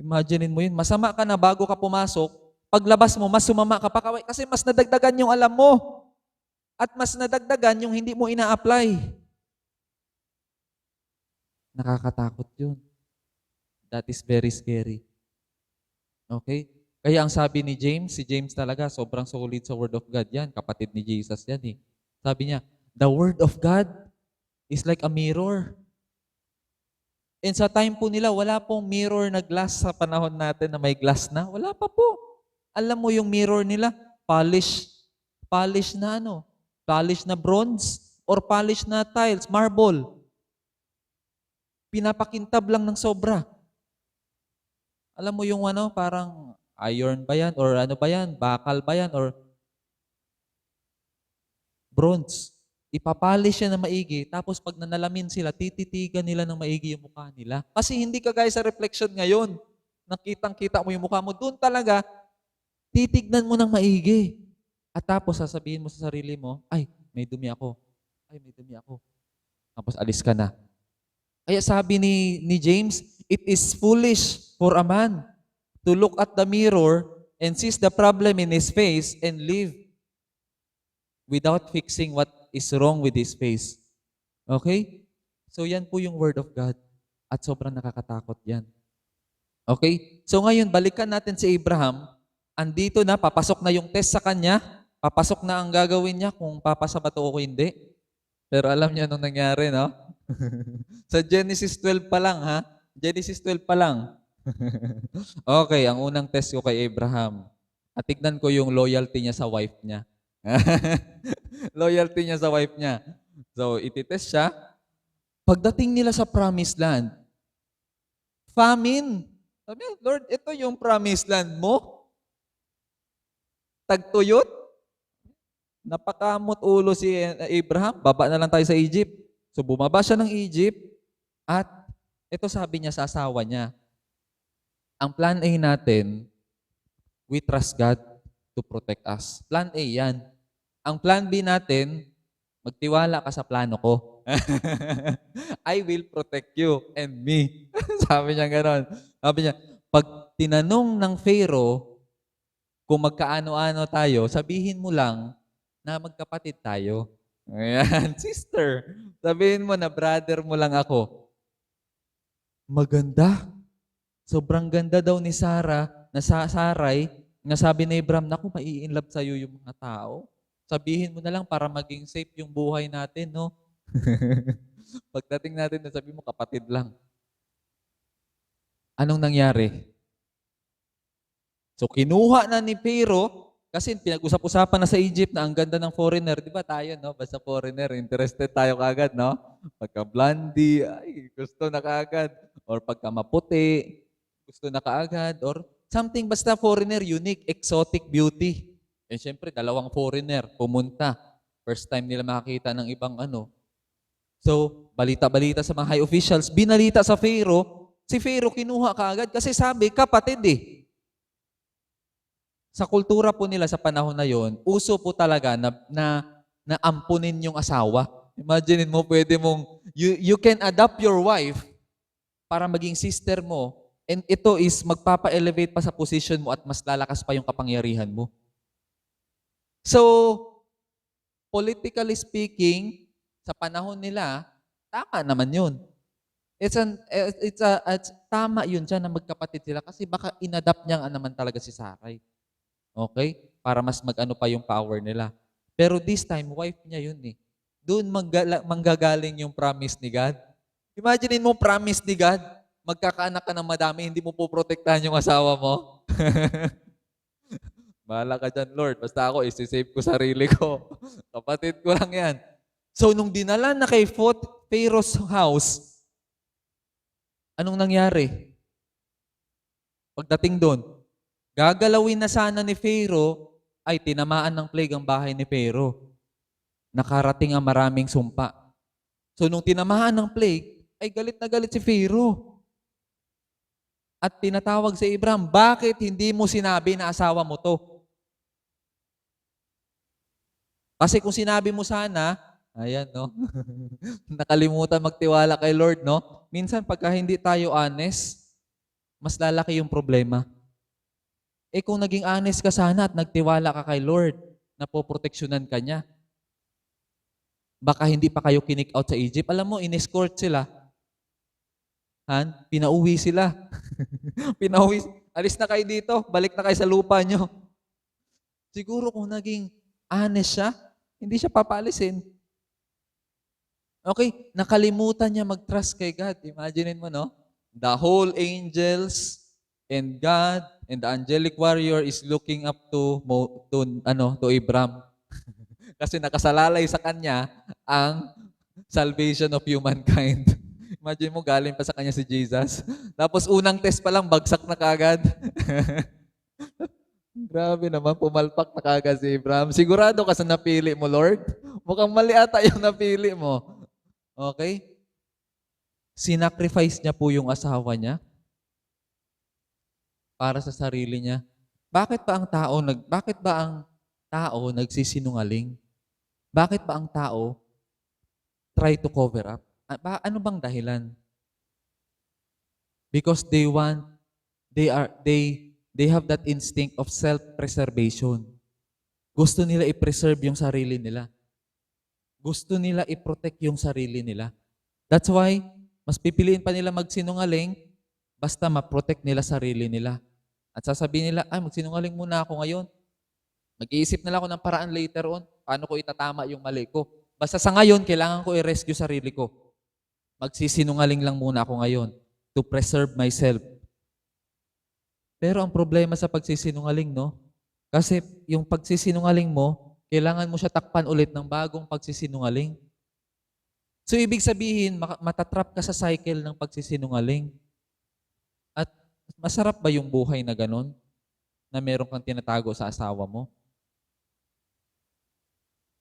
Imaginein mo yun, masama ka na bago ka pumasok, paglabas mo, mas sumama ka pa kasi mas nadagdagan yung alam mo at mas nadagdagan yung hindi mo ina-apply. Nakakatakot yun. That is very scary. Okay? Kaya ang sabi ni James, si James talaga, sobrang solid sa Word of God yan. Kapatid ni Jesus yan eh. Sabi niya, the Word of God is like a mirror. And sa time po nila, wala pong mirror na glass sa panahon natin na may glass na. Wala pa po. Alam mo yung mirror nila? Polish na ano? Polish na bronze or polish na tiles, marble. Pinapakintab lang ng sobra. Alam mo yung ano, parang iron ba yan? Or ano ba yan? Bakal ba yan? Or bronze. Ipapolish siya na maigi, tapos pag nanalamin sila, tititigan nila ng maigi yung mukha nila. Kasi hindi ka gaya sa reflection ngayon. Nakitang-kita mo yung mukha mo. Doon talaga, titignan mo ng maigi. At tapos sasabihin mo sa sarili mo, ay, may dumi ako. Ay, may dumi ako. Tapos alis ka na. Kaya sabi ni James, it is foolish for a man to look at the mirror and sees the problem in his face and live without fixing what is wrong with his face. Okay? So yan po yung Word of God. At sobrang nakakatakot yan. Okay? So ngayon, balikan natin si Abraham. Andito na, papasok na yung test sa kanya. Papasok na ang gagawin niya kung papasa ba ito o hindi. Pero alam niya anong nangyari, no? Sa Genesis 12 pa lang, ha? Genesis 12 pa lang. Okay, ang unang test ko kay Abraham. At tignan ko yung loyalty niya sa wife niya. Loyalty niya sa wife niya. So, ititest siya. Pagdating nila sa promised land, famine. Sabi, Lord, ito yung promised land mo? Tagtuyot? Napakamot ulo si Abraham. Baba na lang tayo sa Egypt. So, bumaba siya ng Egypt. At ito sabi niya sa asawa niya, ang plan A natin, we trust God to protect us. Plan A yan. Ang plan B natin, magtiwala ka sa plano ko. I will protect you and me. Sabi niya gano'n. Sabi niya, pag tinanong ng Pharaoh kung magkaano-ano tayo, sabihin mo lang na magkapatid tayo. Ayan, sister. Sabihin mo na brother mo lang ako. Maganda. Sobrang ganda daw ni Sarah, na Saray, nga sabi ni Abraham, naku, mai-inlove sa'yo yung mga tao. Sabihin mo na lang para maging safe yung buhay natin, no? Pagdating natin, sabi mo, kapatid lang. Anong nangyari? So, kinuha na ni Pharaoh, kasi pinag-usap-usapan na sa Egypt na ang ganda ng foreigner. Di ba tayo, no? Basta foreigner, interested tayo kaagad, no? Pagka blondie, ay, gusto na kaagad. Or pagka maputi, gusto na kaagad. Or something basta foreigner, unique, exotic beauty. Eh, syempre, dalawang foreigner, pumunta. First time nila makakita ng ibang ano. So, balita-balita sa mga high officials, binalita sa Pharaoh, si Pharaoh kinuha kaagad kasi sabi, kapatid eh. Sa kultura po nila sa panahon na yon, uso po talaga na ampunin yung asawa. Imagine mo, pwede mong, you can adopt your wife para maging sister mo, and ito is magpapa-elevate pa sa position mo at mas lalakas pa yung kapangyarihan mo. So, politically speaking, sa panahon nila, tama naman yun. It's tama yun siya na magkapatid sila kasi baka inadapt niya naman talaga si Saray. Okay? Para mas mag-ano pa yung power nila. Pero this time, wife niya yun eh. Doon manggagaling yung promise ni God. Imagine mo, promise ni God, magkakaanak ka ng madami, hindi mo po protektahan yung asawa mo. Bahala ka dyan, Lord. Basta ako, isi-save ko sarili ko. Kapatid ko lang yan. So, nung dinala na kay Pharaoh's house, anong nangyari? Pagdating doon, gagalawin na sana ni Pharaoh, ay tinamaan ng plague ang bahay ni Pharaoh. Nakarating ang maraming sumpa. So, nung tinamaan ng plague, ay galit na galit si Pharaoh. At tinatawag si Abraham, bakit hindi mo sinabi na asawa mo to? Kasi kung sinabi mo sana, ayan, no? Nakalimutan magtiwala kay Lord, no? Minsan pagka hindi tayo honest, mas lalaki yung problema. Eh kung naging honest ka sana at nagtiwala ka kay Lord, napoproteksyonan ka niya. Baka hindi pa kayo kick out sa Egypt. Alam mo, in-escort sila. Pinauwi sila. Pinauwi. Alis na kayo dito. Balik na kayo sa lupa nyo. Siguro kung naging honest siya, hindi siya papalisin. Okay, nakalimutan niya mag-trust kay God. Imagine mo, no? The whole angels and God and the angelic warrior is looking up to Abraham. Kasi nakasalalay sa kanya ang salvation of humankind. Imagine mo, galing pa sa kanya si Jesus. Tapos unang test pa lang, bagsak na kagad. Grabe naman, pumalpak na kagad si Abraham. Sigurado ka sa napili mo, Lord? Mukhang mali ata yung napili mo. Okay? Sinacrifice niya po yung asawa niya para sa sarili niya. Bakit ba ang tao nagsisinungaling? Bakit ba ang tao try to cover up? Ano bang dahilan? Because they have that instinct of self-preservation. Gusto nila i-preserve yung sarili nila. Gusto nila i-protect yung sarili nila. That's why, mas pipiliin pa nila magsinungaling basta ma-protect nila sarili nila. At sasabihin nila, magsinungaling muna ako ngayon. Mag-iisip na lang ako ng paraan later on. Paano ko itatama yung mali ko? Basta sa ngayon, kailangan ko i-rescue sarili ko. Magsisinungaling lang muna ako ngayon to preserve myself. Pero ang problema sa pagsisinungaling, no? Kasi yung pagsisinungaling mo, kailangan mo siya takpan ulit ng bagong pagsisinungaling. So, ibig sabihin, matatrap ka sa cycle ng pagsisinungaling. At masarap ba yung buhay na ganon? Na meron kang tinatago sa asawa mo?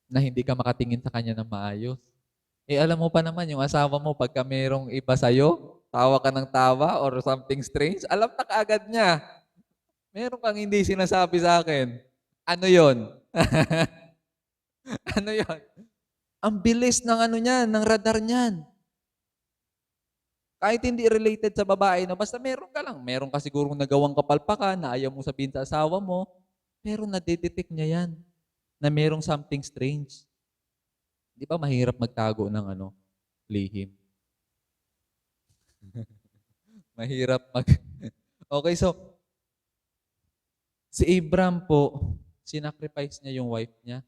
Na hindi ka makatingin sa kanya ng maayos? Eh, alam mo pa naman, yung asawa mo, pagka merong iba sa'yo, tawa ka ng tawa or something strange, alam na kaagad niya. Meron kang hindi sinasabi sa akin. Ano yon? Ano yon? Ang bilis ng ng radar niyan. Kahit hindi related sa babae, no? Basta meron ka lang. Meron ka sigurong nagawang kapalpakan na ayaw mong sabihin sa asawa mo, pero nadidetect niya yan na merong something strange. Di ba mahirap magtago ng lihim? Mahirap Okay, so, si Abraham po, sinacrifice niya yung wife niya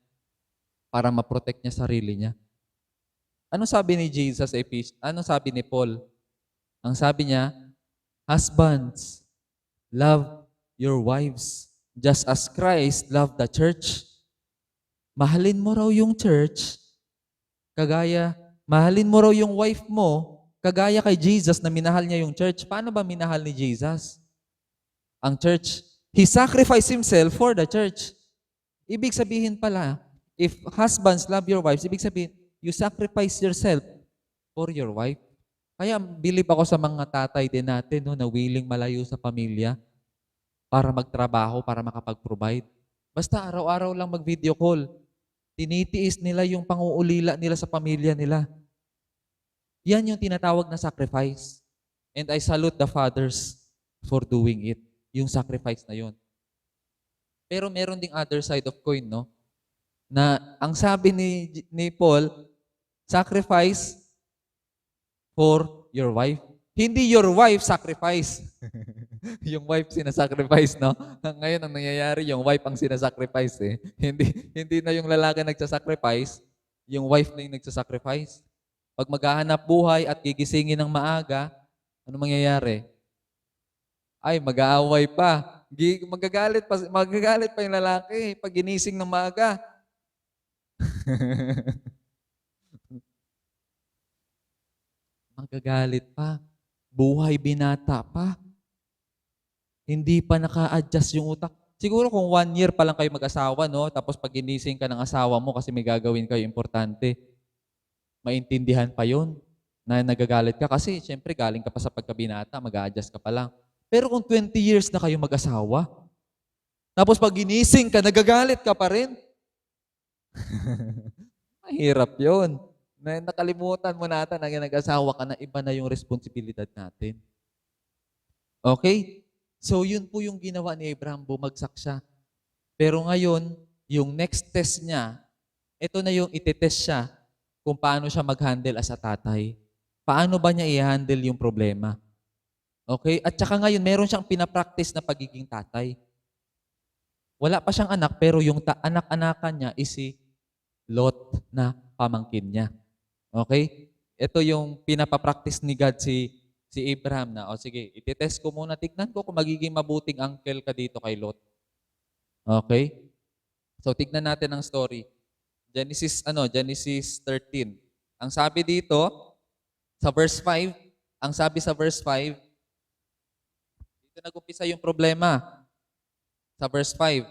para ma-protect niya sarili niya. Ano sabi ni Jesus sa Ano sabi ni Paul? Ang sabi niya, husbands, love your wives just as Christ loved the church. Mahalin mo raw yung church, mahalin mo raw yung wife mo, kagaya kay Jesus na minahal niya yung church. Paano ba minahal ni Jesus ang church? He sacrificed Himself for the church. Ibig sabihin pala, if husbands love your wives, ibig sabihin, you sacrifice yourself for your wife. Kaya believe ako sa mga tatay din natin na willing malayo sa pamilya para magtrabaho, para makapag-provide. Basta araw-araw lang mag-video call. Tinitiis nila yung panguulila nila sa pamilya nila. Yan yung tinatawag na sacrifice. And I salute the fathers for doing it. Yung sacrifice na yun. Pero meron ding other side of coin, no? Na ang sabi ni Paul, sacrifice for your wife. Hindi your wife sacrifice. Yung wife sinasacrifice, no? Ngayon ang nangyayari, yung wife ang sinasacrifice eh. Hindi na yung lalaki nagsasacrifice, yung wife na yung nagsasacrifice. Pag maghahanap buhay at gigisingin ng maaga, ano mangyayari? Ay, mag-aaway pa. Magagalit pa yung lalaki pag ginising ng maaga. Magagalit pa. Buhay binata pa. Hindi pa naka-adjust yung utak. Siguro kung 1 year pa lang kayo mag-asawa, no? Tapos pag ginising ka ng asawa mo kasi may gagawin kayo importante, maintindihan pa yon na nagagalit ka kasi syempre galing ka pa sa pagkabinata, mag-a-adjust ka pa lang. Pero kung 20 years na kayo mag-asawa, tapos pag ginising ka, nagagalit ka pa rin, Mahirap yun. Nakalimutan mo natin na nag-asawa ka na, iba na yung responsibilidad natin. Okay? So yun po yung ginawa ni Abraham, bumagsak siya. Pero ngayon, yung next test niya, ito na yung itetest siya kung paano siya mag-handle as a tatay. Paano ba niya i-handle yung problema? Okay? At saka ngayon, meron siyang pinapractice na pagiging tatay. Wala pa siyang anak, pero yung anak-anakan niya is si Lot na pamangkin niya. Okay? Ito yung pinapapractice ni God si Abraham na, o sige, itetest ko muna, tignan ko kung magiging mabuting uncle ka dito kay Lot. Okay? So, tignan natin ang story. Genesis 13. Ang sabi dito, sa verse 5, ang sabi sa verse 5, dito nag-umpisa yung problema. Sa verse 5.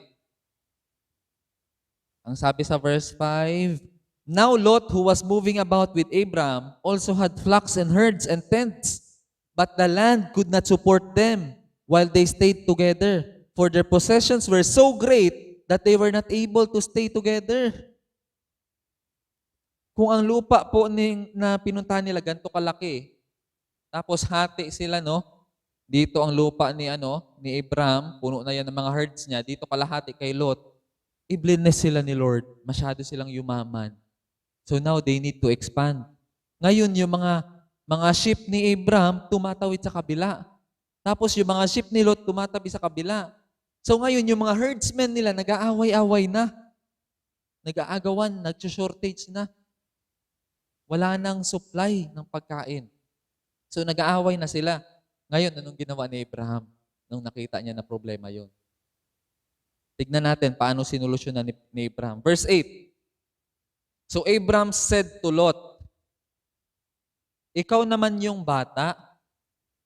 Ang sabi sa verse 5, now Lot, who was moving about with Abraham, also had flocks and herds and tents, but the land could not support them while they stayed together, for their possessions were so great that they were not able to stay together. Kung ang lupa po na pinuntahan nila ganito kalaki, tapos hati sila, no? Dito ang lupa ni Abraham, puno na yan ng mga herds niya, dito kalahati kay Lot. I-bless sila ni Lord, masyado silang yumaman. So now they need to expand. Ngayon yung mga sheep ni Abraham tumatawid sa kabila. Tapos yung mga sheep ni Lot tumatabi sa kabila. So ngayon yung mga herdsmen nila nag-aaway-away na. Nag-aagawan, nag-shortage na. Wala nang supply ng pagkain. So nag-aaway na sila. Ngayon, anong ginawa ni Abraham nung nakita niya na problema yon? Tignan natin paano sinolusyonan ni Abraham. Verse 8. So Abraham said to Lot, ikaw naman yung bata,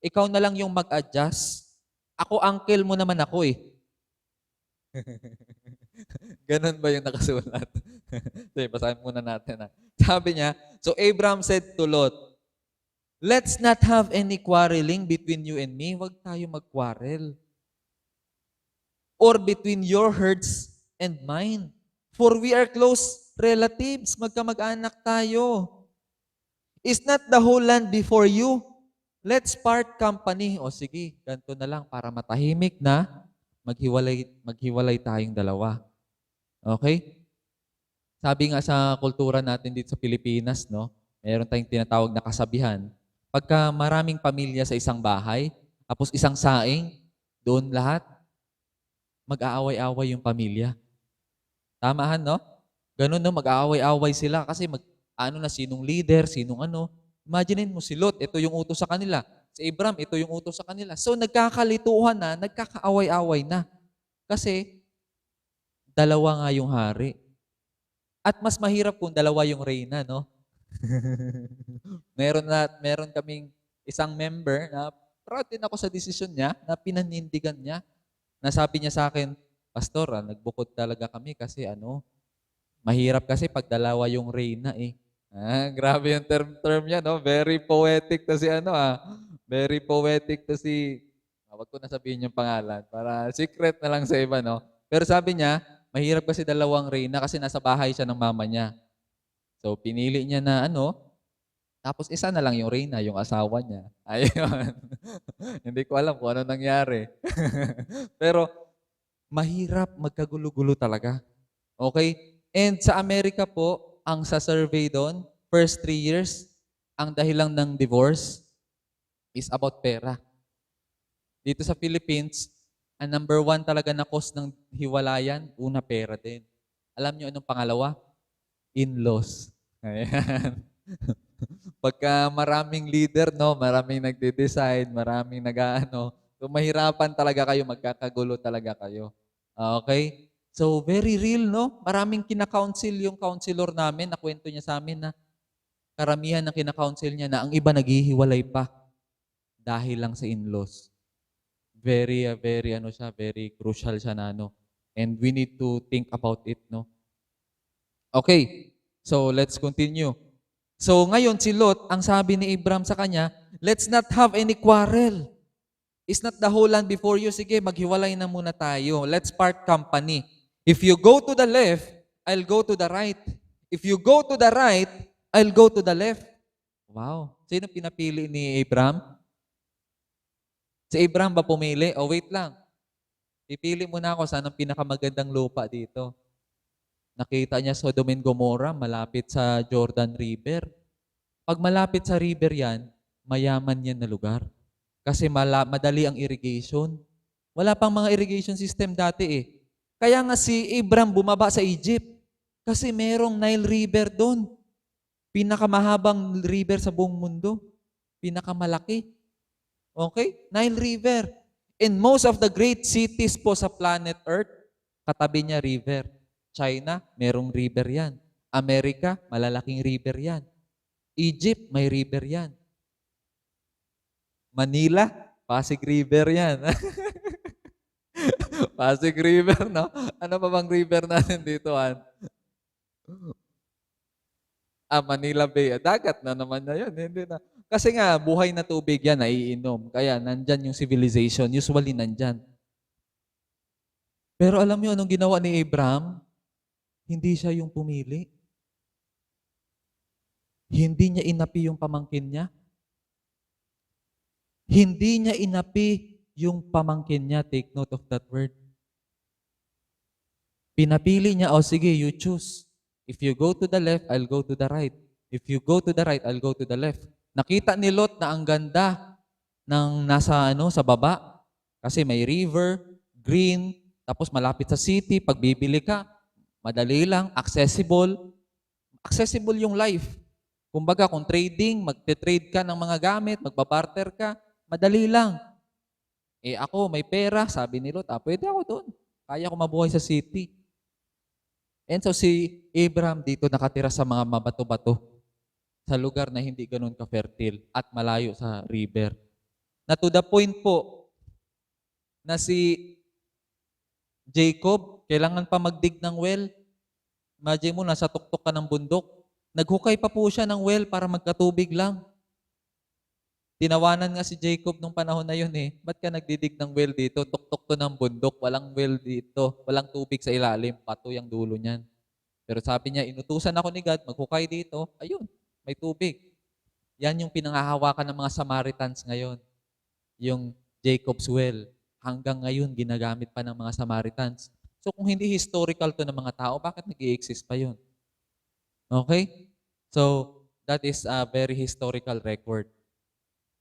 ikaw na lang yung mag-adjust. Ako, uncle mo naman ako eh. Ganun ba yung nakasulat? Sige, basahin muna natin. Sabi niya, so Abraham said to Lot, let's not have any quarreling between you and me. Huwag tayo mag-quarrel. Or between your herds and mine. For we are close relatives. Magkamag-anak tayo. Is not the whole land before you? Let's part company. O sige, ganito na lang para matahimik na maghiwalay tayong dalawa. Okay? Sabi nga sa kultura natin dito sa Pilipinas, no? Meron tayong tinatawag na kasabihan. Pagka maraming pamilya sa isang bahay, tapos isang saing, doon lahat, mag-aaway-away yung pamilya. Tamahan, no? Ganun, no? Mag-aaway-away sila kasi sinong leader, sinong ano. Imaginin mo si Lot, ito yung utos sa kanila. Si Abraham, ito yung utos sa kanila. So, nagkakalituhan na, nagkakaaway-away na. Kasi, dalawa nga yung hari. At mas mahirap kung dalawa yung reyna, no? meron kaming isang member na proud din ako sa desisyon niya, na pinanindigan niya. Nasabi niya sa akin, Pastor, nagbukod talaga kami kasi mahirap kasi pag dalawa yung reyna eh. Grabe yung term niya, no? Very poetic to si Very poetic to si, wag ko na sabihin yung pangalan, para secret na lang sa iba, no? Pero sabi niya, mahirap kasi dalawang reyna kasi nasa bahay siya ng mama niya. So, pinili niya na tapos isa na lang yung reyna, yung asawa niya. Ayun. Hindi ko alam kung ano nangyari. Pero, mahirap, magkagulo-gulo talaga. Okay? And sa Amerika po, ang sa survey doon, first 3 years, ang dahilan ng divorce is about pera. Dito sa Philippines, ang number 1 talaga na cause ng hiwalayan, una pera din. Alam niyo anong pangalawa? In-laws. Ayan. Pagka maraming leader, no, maraming nagde-decide, maraming so mahirapan talaga kayo, magkakagulo talaga kayo. Okay? So, very real, no? Maraming kina-counsel yung counselor namin, nakwento niya sa amin na karamihan ng kina-counsel niya na ang iba naghihiwalay pa dahil lang sa in-laws. Very crucial siya na, and we need to think about it, no? Okay, so let's continue. So ngayon si Lot, ang sabi ni Abraham sa kanya, let's not have any quarrel. Is not the whole land before you? Sige, maghiwalay na muna tayo. Let's part company. If you go to the left, I'll go to the right. If you go to the right, I'll go to the left. Wow. Sino pinapili ni Abraham? Si Abraham ba pumili? O wait lang. Pipili muna ako saan ang pinakamagandang lupa dito. Nakita niya Sodom and Gomorrah, malapit sa Jordan River. Pag malapit sa river yan, mayaman yan na lugar. Kasi madali ang irrigation. Wala pang mga irrigation system dati eh. Kaya nga si Abraham bumaba sa Egypt. Kasi merong Nile River doon. Pinakamahabang river sa buong mundo. Pinakamalaki. Okay? Nile River. And most of the great cities po sa planet Earth, katabi niya river. China, merong river yan. Amerika, malalaking river yan. Egypt, may river yan. Manila, Pasig River yan. Pasig River, no? Ano pa bang river natin dito, Han? Manila Bay. Dagat na naman na yun. Hindi na. Kasi nga, buhay na tubig yan, naiinom. Kaya nandyan yung civilization. Usually nandyan. Pero alam niyo anong ginawa ni Abraham? Hindi siya yung pumili. Hindi niya inapi yung pamangkin niya. Hindi niya inapi yung pamangkin niya. Take note of that word. Pinapili niya, sige, you choose. If you go to the left, I'll go to the right. If you go to the right, I'll go to the left. Nakita ni Lot na ang ganda ng nasa sa baba. Kasi may river, green, tapos malapit sa city. Pag bibili ka, madali lang, accessible. Accessible yung life. Kumbaga, kung trading, magte-trade ka ng mga gamit, magbabarter ka, madali lang. Ako, may pera, sabi ni Lot, pwede ako doon. Kaya ko mabuhay sa city. And so si Abraham dito nakatira sa mga mabato-bato, sa lugar na hindi ganun ka-fertile at malayo sa river. Na to the point po, na si Jacob, kailangan pa magdig ng well. Imagine mo, nasa tuktok ka ng bundok. Naghukay pa po siya ng well para magkatubig lang. Tinawanan nga si Jacob nung panahon na yun Ba't ka nagdidig ng well dito? Tuktok to ng bundok, walang well dito, walang tubig sa ilalim, pato yung dulo niyan. Pero sabi niya, inutusan ako ni God, maghukay dito, ayun, may tubig. Yan yung pinangahawakan ng mga Samaritans ngayon. Yung Jacob's well. Hanggang ngayon, ginagamit pa ng mga Samaritans. So kung hindi historical to ng mga tao, bakit nag-i-exist pa yun? Okay? So, that is a very historical record.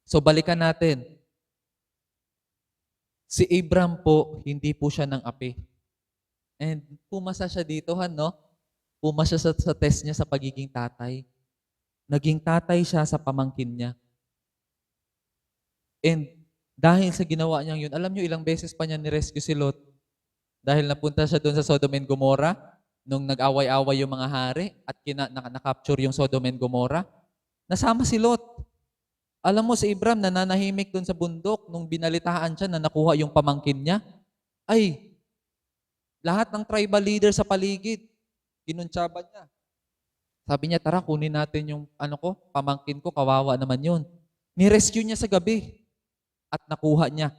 So, balikan natin. Si Abraham po, hindi po siya ng api. And pumasa siya dito, no? Pumasa siya sa test niya sa pagiging tatay. Naging tatay siya sa pamangkin niya. And dahil sa ginawa niyang yun, alam niyo ilang beses pa niya ni-rescue si Lot. Dahil napunta siya doon sa Sodom and Gomorrah, nung nag-away-away yung mga hari at na-capture yung Sodom and Gomorrah, nasama si Lot. Alam mo, si Abraham nananahimik doon sa bundok nung binalitaan siya na nakuha yung pamangkin niya. Ay, lahat ng tribal leader sa paligid, kinuntsaban niya. Sabi niya, tara, kunin natin yung pamangkin ko, kawawa naman yun. Ni-rescue niya sa gabi at nakuha niya.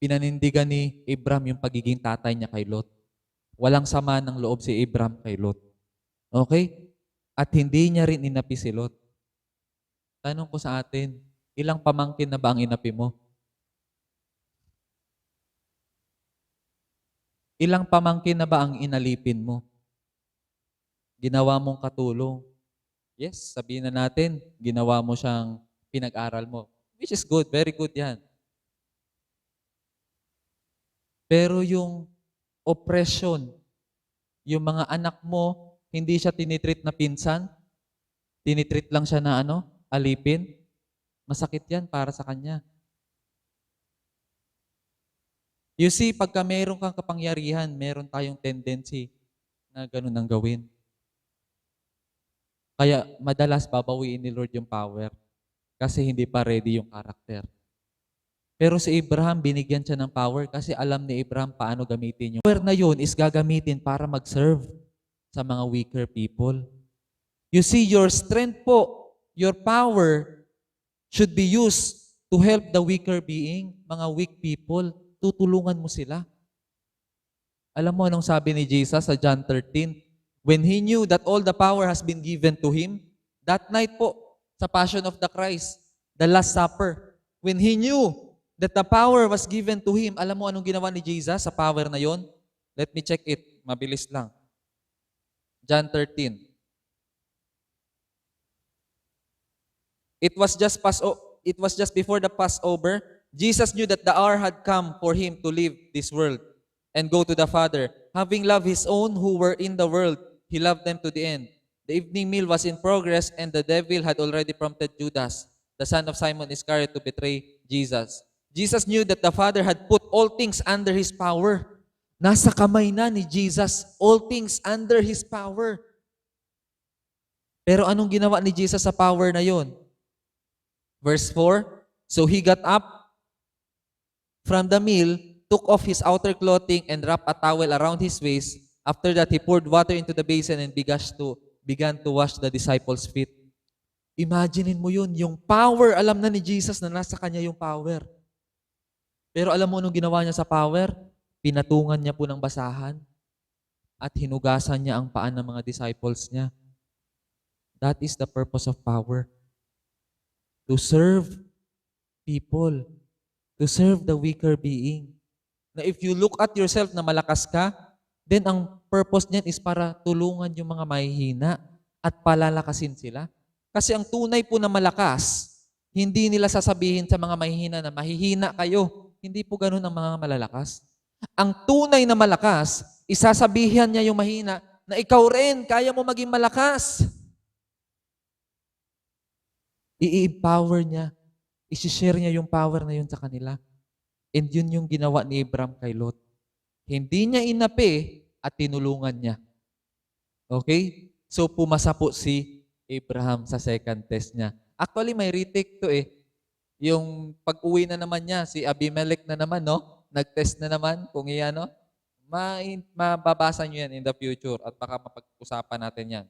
Pinanindigan ni Abraham yung pagiging tatay niya kay Lot. Walang sama ng loob si Abraham kay Lot. Okay? At hindi niya rin inapi si Lot. Tanong ko sa atin, ilang pamangkin na ba ang inapi mo? Ilang pamangkin na ba ang inalipin mo? Ginawa mong katulong. Yes, sabihin na natin, ginawa mo siyang pinag-aral mo. Which is good, very good yan. Pero yung oppression, yung mga anak mo, hindi siya tinitreat na pinsan, tinitreat lang siya na alipin, masakit yan para sa kanya. You see, pagka meron kang kapangyarihan, meron tayong tendency na ganun ang gawin. Kaya madalas babawiin ni Lord yung power kasi hindi pa ready yung karakter. Pero si Abraham, binigyan siya ng power kasi alam ni Abraham paano gamitin yung power na yun is gagamitin para mag-serve sa mga weaker people. You see, your strength po, your power should be used to help the weaker being, mga weak people. Tutulungan mo sila. Alam mo anong sabi ni Jesus sa John 13? When He knew that all the power has been given to Him, that night po, sa Passion of the Christ, the Last Supper, when He knew that the power was given to Him, alam mo anong ginawa ni Jesus sa power na yon? Let me check it. Mabilis lang. John 13. It was just before the Passover. Jesus knew that the hour had come for Him to leave this world and go to the Father. Having loved His own who were in the world, He loved them to the end. The evening meal was in progress, and the devil had already prompted Judas, the son of Simon Iscariot, to betray Jesus. Jesus knew that the Father had put all things under His power. Nasa kamay na ni Jesus, all things under His power. Pero anong ginawa ni Jesus sa power na yon? Verse 4, so He got up from the meal, took off His outer clothing, and wrapped a towel around His waist. After that, He poured water into the basin and began to wash the disciples' feet. Imaginein mo yun, yung power, alam na ni Jesus na nasa Kanya yung power. Pero alam mo anong ginawa niya sa power? Pinatungan niya po ng basahan at hinugasan niya ang paan ng mga disciples niya. That is the purpose of power. To serve people. To serve the weaker being. Na if you look at yourself na malakas ka, then ang purpose niyan is para tulungan yung mga mahihina at palalakasin sila. Kasi ang tunay po na malakas, hindi nila sasabihin sa mga mahihina na mahihina kayo. Hindi po ganun ang mga malalakas. Ang tunay na malakas, isasabihan niya yung mahina na ikaw rin, kaya mo maging malakas. I-empower niya. I-share niya yung power na yun sa kanila. And yun yung ginawa ni Abraham kay Lot. Hindi niya inapi at tinulungan niya. Okay? So pumasa po si Abraham sa second test niya. Actually, may retake to eh. Yung pag-uwi na naman niya, si Abimelech na naman, no? Nag-test na naman kung iyan, no? Mababasa niyo yan in the future at baka mapag-usapan natin yan.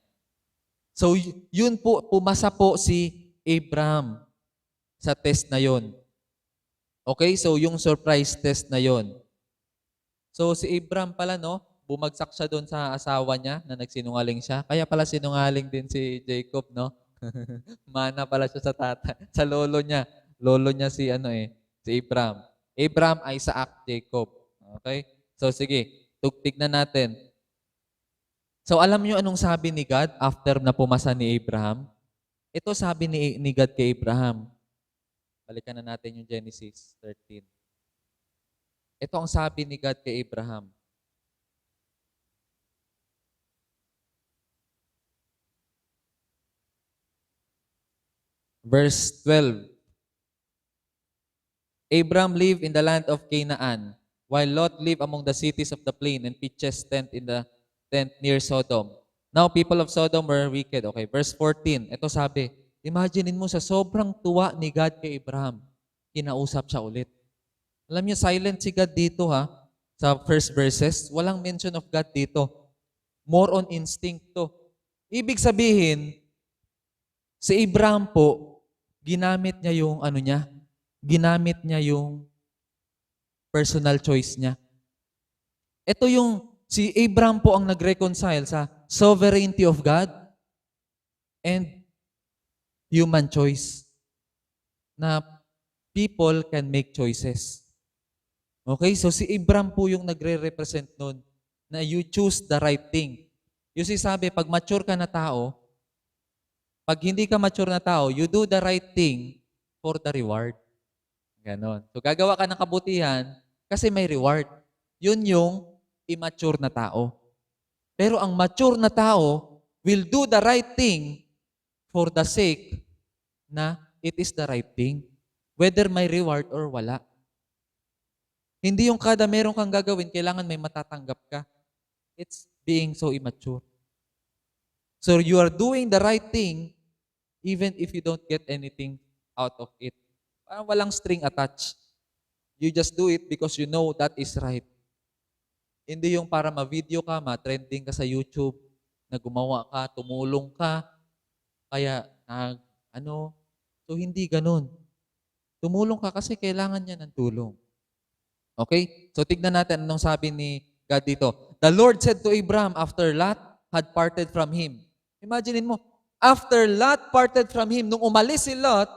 So, yun po, pumasa po si Abraham sa test na yon. Okay? So, yung surprise test na yon. So, si Abraham pala, no? Bumagsak siya doon sa asawa niya na nagsinungaling siya. Kaya pala sinungaling din si Jacob, no? Mana pala siya sa sa lolo niya. Lolo niya si si Abraham. Abraham, Isaac, Jacob. Okay? So, sige. Tignan natin. So, alam niyo anong sabi ni God after na pumasa ni Abraham? Ito sabi ni God kay Abraham. Balikan na natin yung Genesis 13. Ito ang sabi ni God kay Abraham. Verse 12. Abraham lived in the land of Canaan, while Lot lived among the cities of the plain and pitches tent in the tent near Sodom. Now, people of Sodom were wicked. Okay, verse 14. Ito sabi, imaginein mo sa sobrang tuwa ni God kay Abraham, kinausap siya ulit. Alam niyo, silent si God dito ha, sa first verses. Walang mention of God dito. More on instinct to. Ibig sabihin, si Abraham po, ginamit niya yung ginamit niya yung personal choice niya. Ito yung, si Abraham po ang nag-reconcile sa sovereignty of God and human choice. Na people can make choices. Okay? So si Abraham po yung nagre-represent nun na you choose the right thing. You see, sabi, pag mature ka na tao, pag hindi ka mature na tao, you do the right thing for the reward. Ganon. So gagawa ka ng kabutihan kasi may reward. Yun yung immature na tao. Pero ang mature na tao will do the right thing for the sake na it is the right thing. Whether may reward or wala. Hindi yung kada meron kang gagawin, kailangan may matatanggap ka. It's being so immature. So you are doing the right thing even if you don't get anything out of it. Parang walang string attached. You just do it because you know that is right. Hindi yung para ma-video ka, ma-trending ka sa YouTube, na gumawa ka, tumulong ka, kaya so hindi ganun. Tumulong ka kasi kailangan niya ng tulong. Okay? So tignan natin anong sabi ni God dito. The Lord said to Abraham after Lot had parted from him. Imaginein mo, after Lot parted from him, nung umalis si Lot,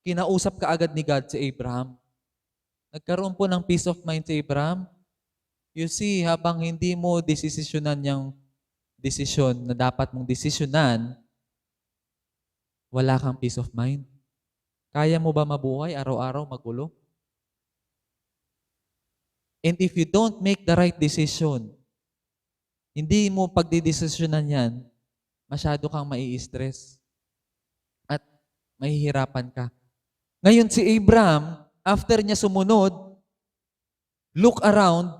kinausap ka agad ni God si Abraham. Nagkaroon po ng peace of mind si Abraham. You see, habang hindi mo desisyonan yung desisyon na dapat mong desisyonan, wala kang peace of mind. Kaya mo ba mabuhay araw-araw magulo? And if you don't make the right decision, hindi mo pagdidesisyonan yan, masyado kang mai-stress at mahihirapan ka. Ngayon si Abraham, after niya sumunod, look around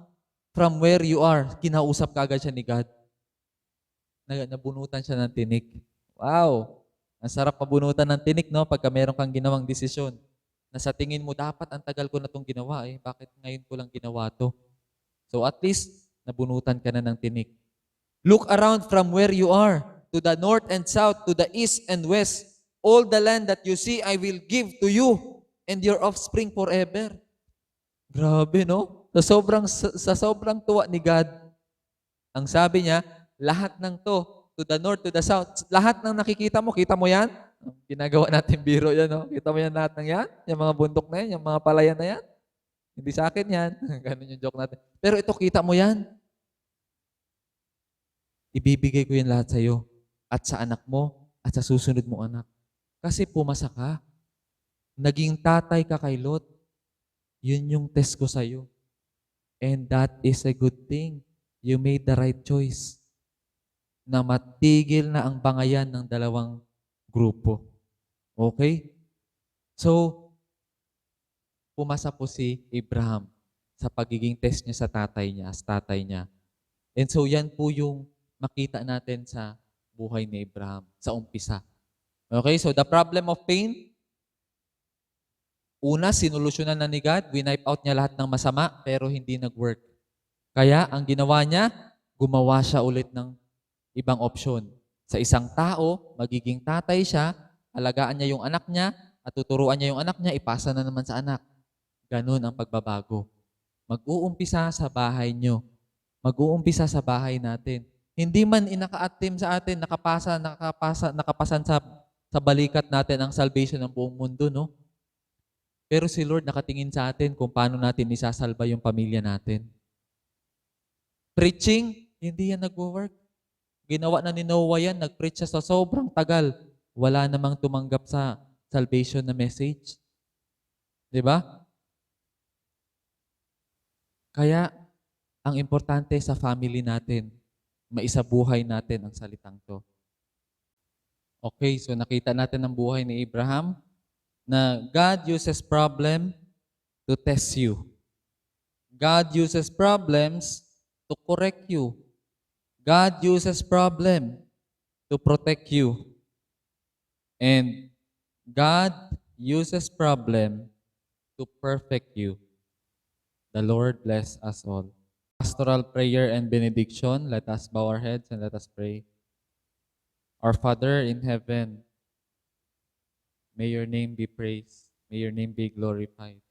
from where you are. Kinausap ka agad siya ni God. Nabunutan siya ng tinik. Wow! Ang sarap mabunutan ng tinik, no? Pagka meron kang ginawang desisyon. Na sa tingin mo, dapat ang tagal ko na itong ginawa eh. Bakit ngayon ko lang ginawa to? So at least, nabunutan ka na ng tinik. Look around from where you are, to the north and south, to the east and west. All the land that you see, I will give to you and your offspring forever. Grabe, no? Sa sobrang tuwa ni God, ang sabi niya, lahat ng to the north, to the south, lahat ng nakikita mo, kita mo yan? Ginagawa natin biro yan, no? Kita mo yan lahat ng yan? Yung mga bundok na yan, yung mga palayan na yan? Hindi sa akin yan. Ganun yung joke natin. Pero ito, kita mo yan? Ibibigay ko yan lahat sa iyo at sa anak mo at sa susunod mong anak. Kasi pumasa ka. Naging tatay ka kay Lot. Yun yung test ko sa iyo. And that is a good thing. You made the right choice. Na matigil na ang bangayan ng dalawang grupo. Okay? So, pumasa po si Abraham sa pagiging test niya sa tatay niya, as tatay niya. And so, yan po yung makita natin sa buhay ni Abraham, sa umpisa. Okay? So, the problem of pain, una, sinolusyonan na ni God, winipe out niya lahat ng masama, pero hindi nag-work. Kaya, ang ginawa niya, gumawa siya ulit ng ibang option. Sa isang tao, magiging tatay siya, alagaan niya yung anak niya, at tuturuan niya yung anak niya, ipasa na naman sa anak. Ganun ang pagbabago. Mag-uumpisa sa bahay niyo. Mag-uumpisa sa bahay natin. Hindi man inaka-attempt sa atin, nakapasan sa balikat natin ang salvation ng buong mundo, no? Pero si Lord nakatingin sa atin kung paano natin isasalba yung pamilya natin. Preaching, hindi yan nag-work. Ginawa na ni Noah yan, nag-preach siya sa sobrang tagal. Wala namang tumanggap sa salvation na message. Di ba? Kaya, ang importante sa family natin, maisabuhay natin ang salitang to. Okay, so nakita natin ang buhay ni Abraham na God uses problem to test you. God uses problems to correct you. God uses problem to protect you. And God uses problem to perfect you. The Lord bless us all. Pastoral prayer and benediction. Let us bow our heads and let us pray. Our Father in heaven, may your name be praised. May your name be glorified.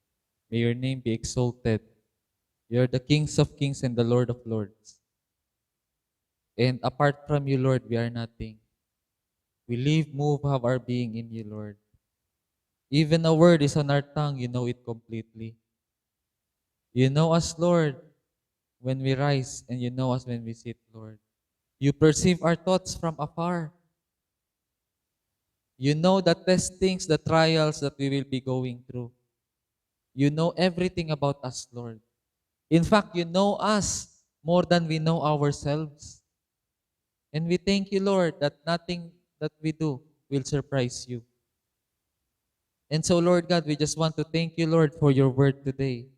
May your name be exalted. You're the Kings of Kings and the Lord of Lords. And apart from you, Lord, we are nothing. We live, move, have our being in you, Lord. Even a word is on our tongue, you know it completely. You know us, Lord, when we rise, and you know us when we sit, Lord. You perceive our thoughts from afar. You know the testings, the trials that we will be going through. You know everything about us, Lord. In fact, you know us more than we know ourselves. And we thank you, Lord, that nothing that we do will surprise you. And so, Lord God, we just want to thank you, Lord, for your word today.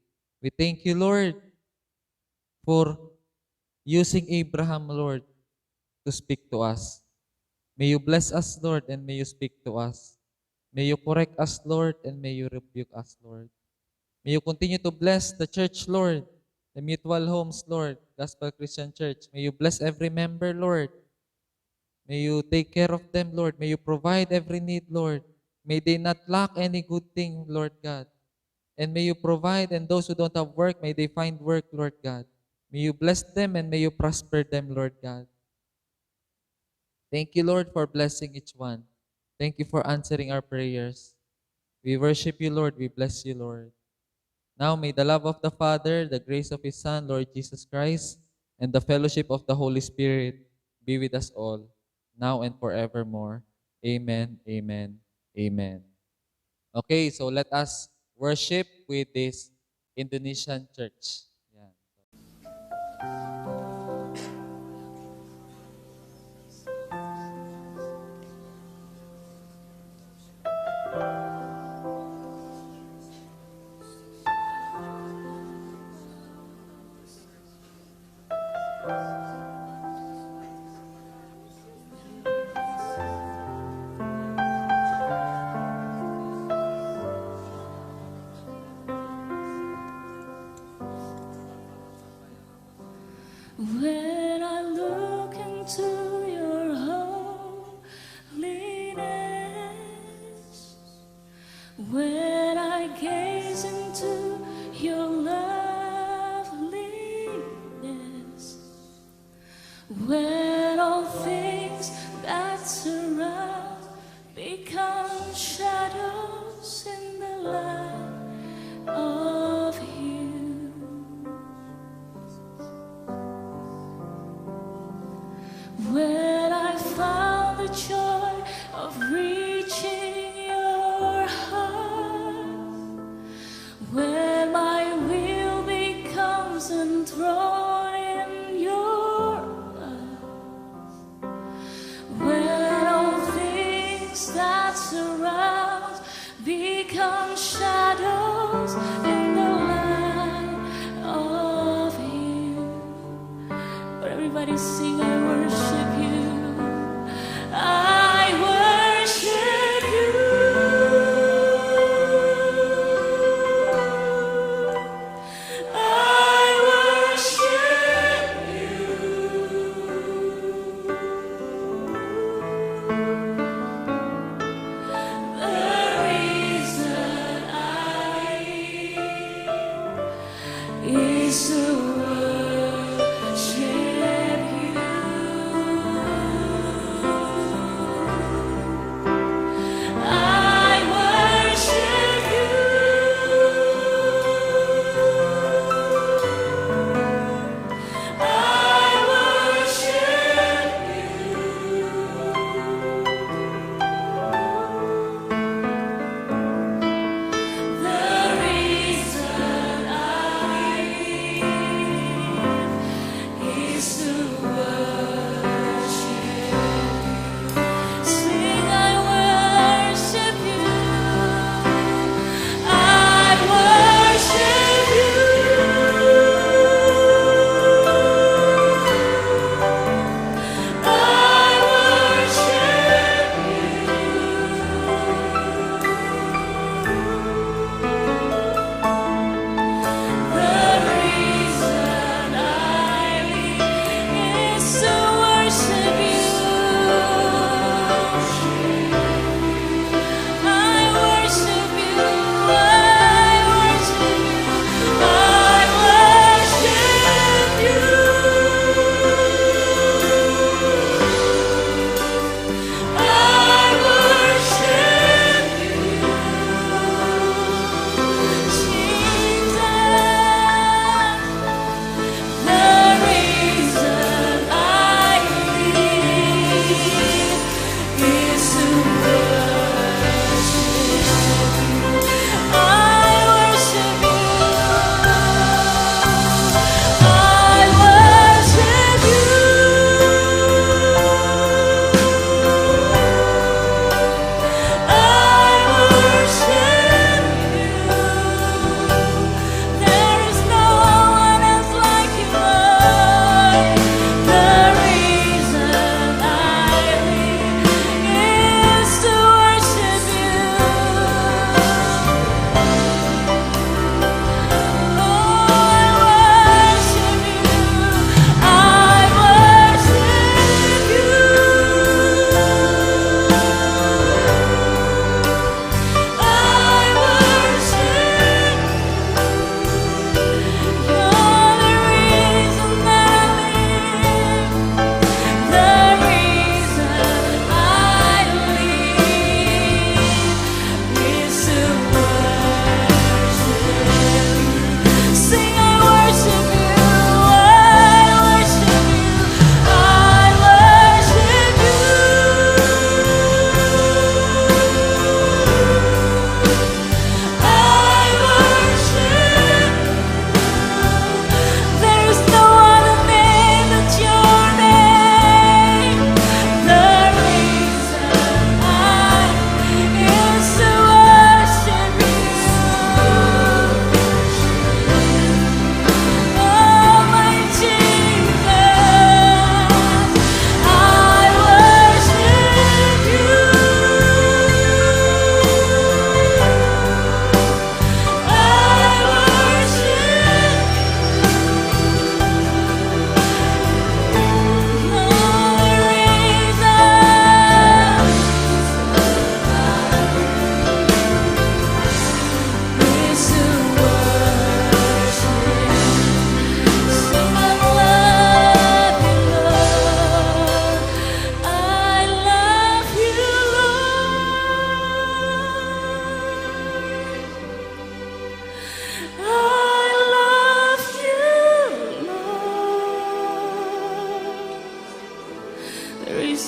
We thank you, Lord, for using Abraham, Lord, to speak to us. May you bless us, Lord, and may you speak to us. May you correct us, Lord, and may you rebuke us, Lord. May you continue to bless the church, Lord, the Mutual Homes, Lord, Gospel Christian Church. May you bless every member, Lord. May you take care of them, Lord. May you provide every need, Lord. May they not lack any good thing, Lord God. And may you provide, and those who don't have work, may they find work, Lord God. May you bless them and may you prosper them, Lord God. Thank you, Lord, for blessing each one. Thank you for answering our prayers. We worship you, Lord. We bless you, Lord. Now may the love of the Father, the grace of His Son, Lord Jesus Christ, and the fellowship of the Holy Spirit be with us all, now and forevermore. Amen, amen, amen. Okay, so let us worship with this Indonesian church. Yan. When I look into your holiness, when I gaze into your loveliness, when all things that surround become shadows in the light of you. When I found the joy of reaching your heart, when my will becomes enthroned in your love, when all things that surround become shadows in the light of you. But everybody sing, I worship you. I worship you. I worship you. The reason I live is to worship you. I worship you. I worship you. The reason I live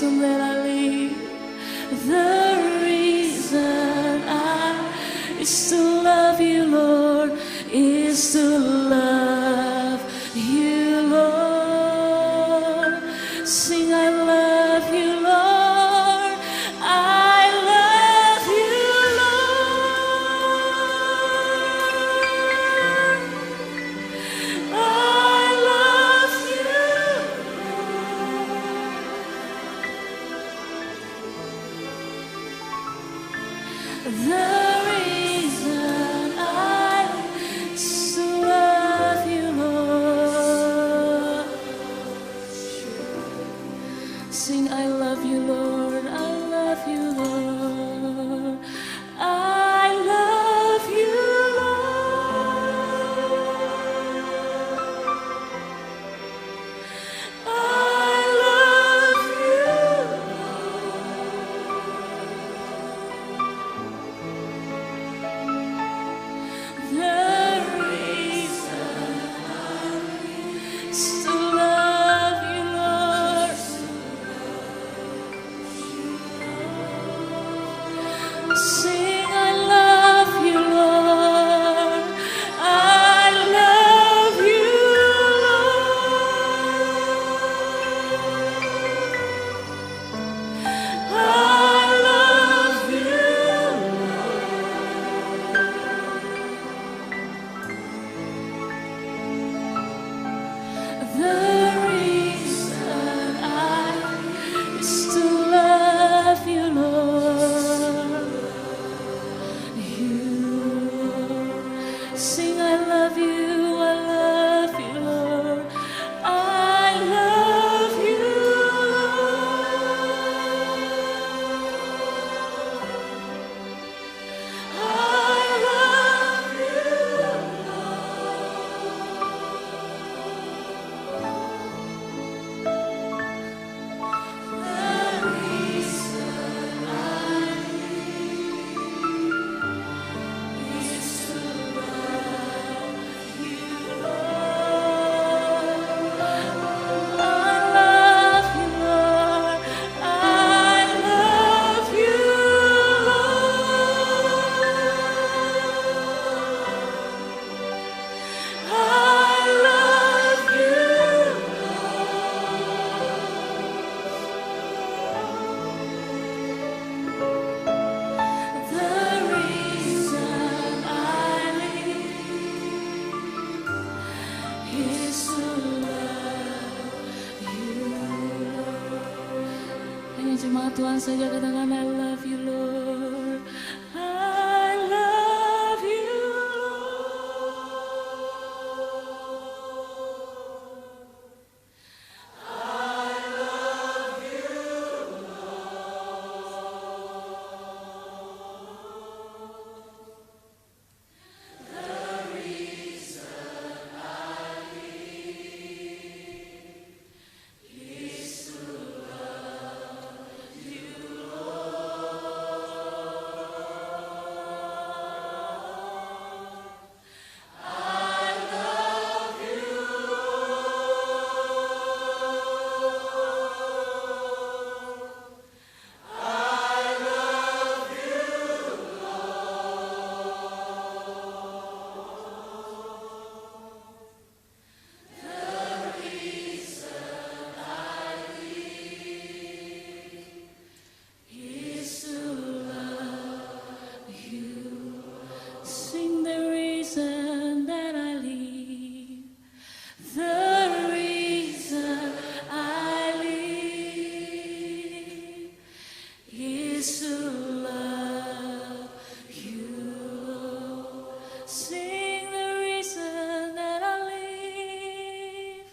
reason that I live, the reason is to love you, Lord, is to love you, Lord. Sing, I love you, Lord. I love you, Lord. I love you. The reason I so love you, Lord. Sing, I love you, Lord. I love you, Lord. I love you, Lord. I love you. The reason is to love you, Lord. Sing, I love you, Lord. I love you, Lord. I love you, the reason is to love you, Lord. You sing, I love you, I love you, Lord. I love you, Lord. I love you, the reason is to love you, Lord. I love you, Lord. I love you, Lord. I love you, the reason I live is to love you, Lord. Hanya jemaat Tuhan saja katakan, I love you, Lord. I love you, is to love you. Sing, the reason that I live, the reason I live is to love you. Sing, the reason that I live,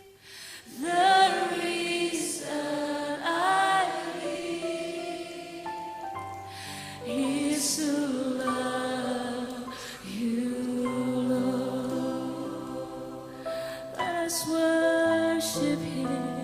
the reason I live is to love you, Lord. Let us worship Him.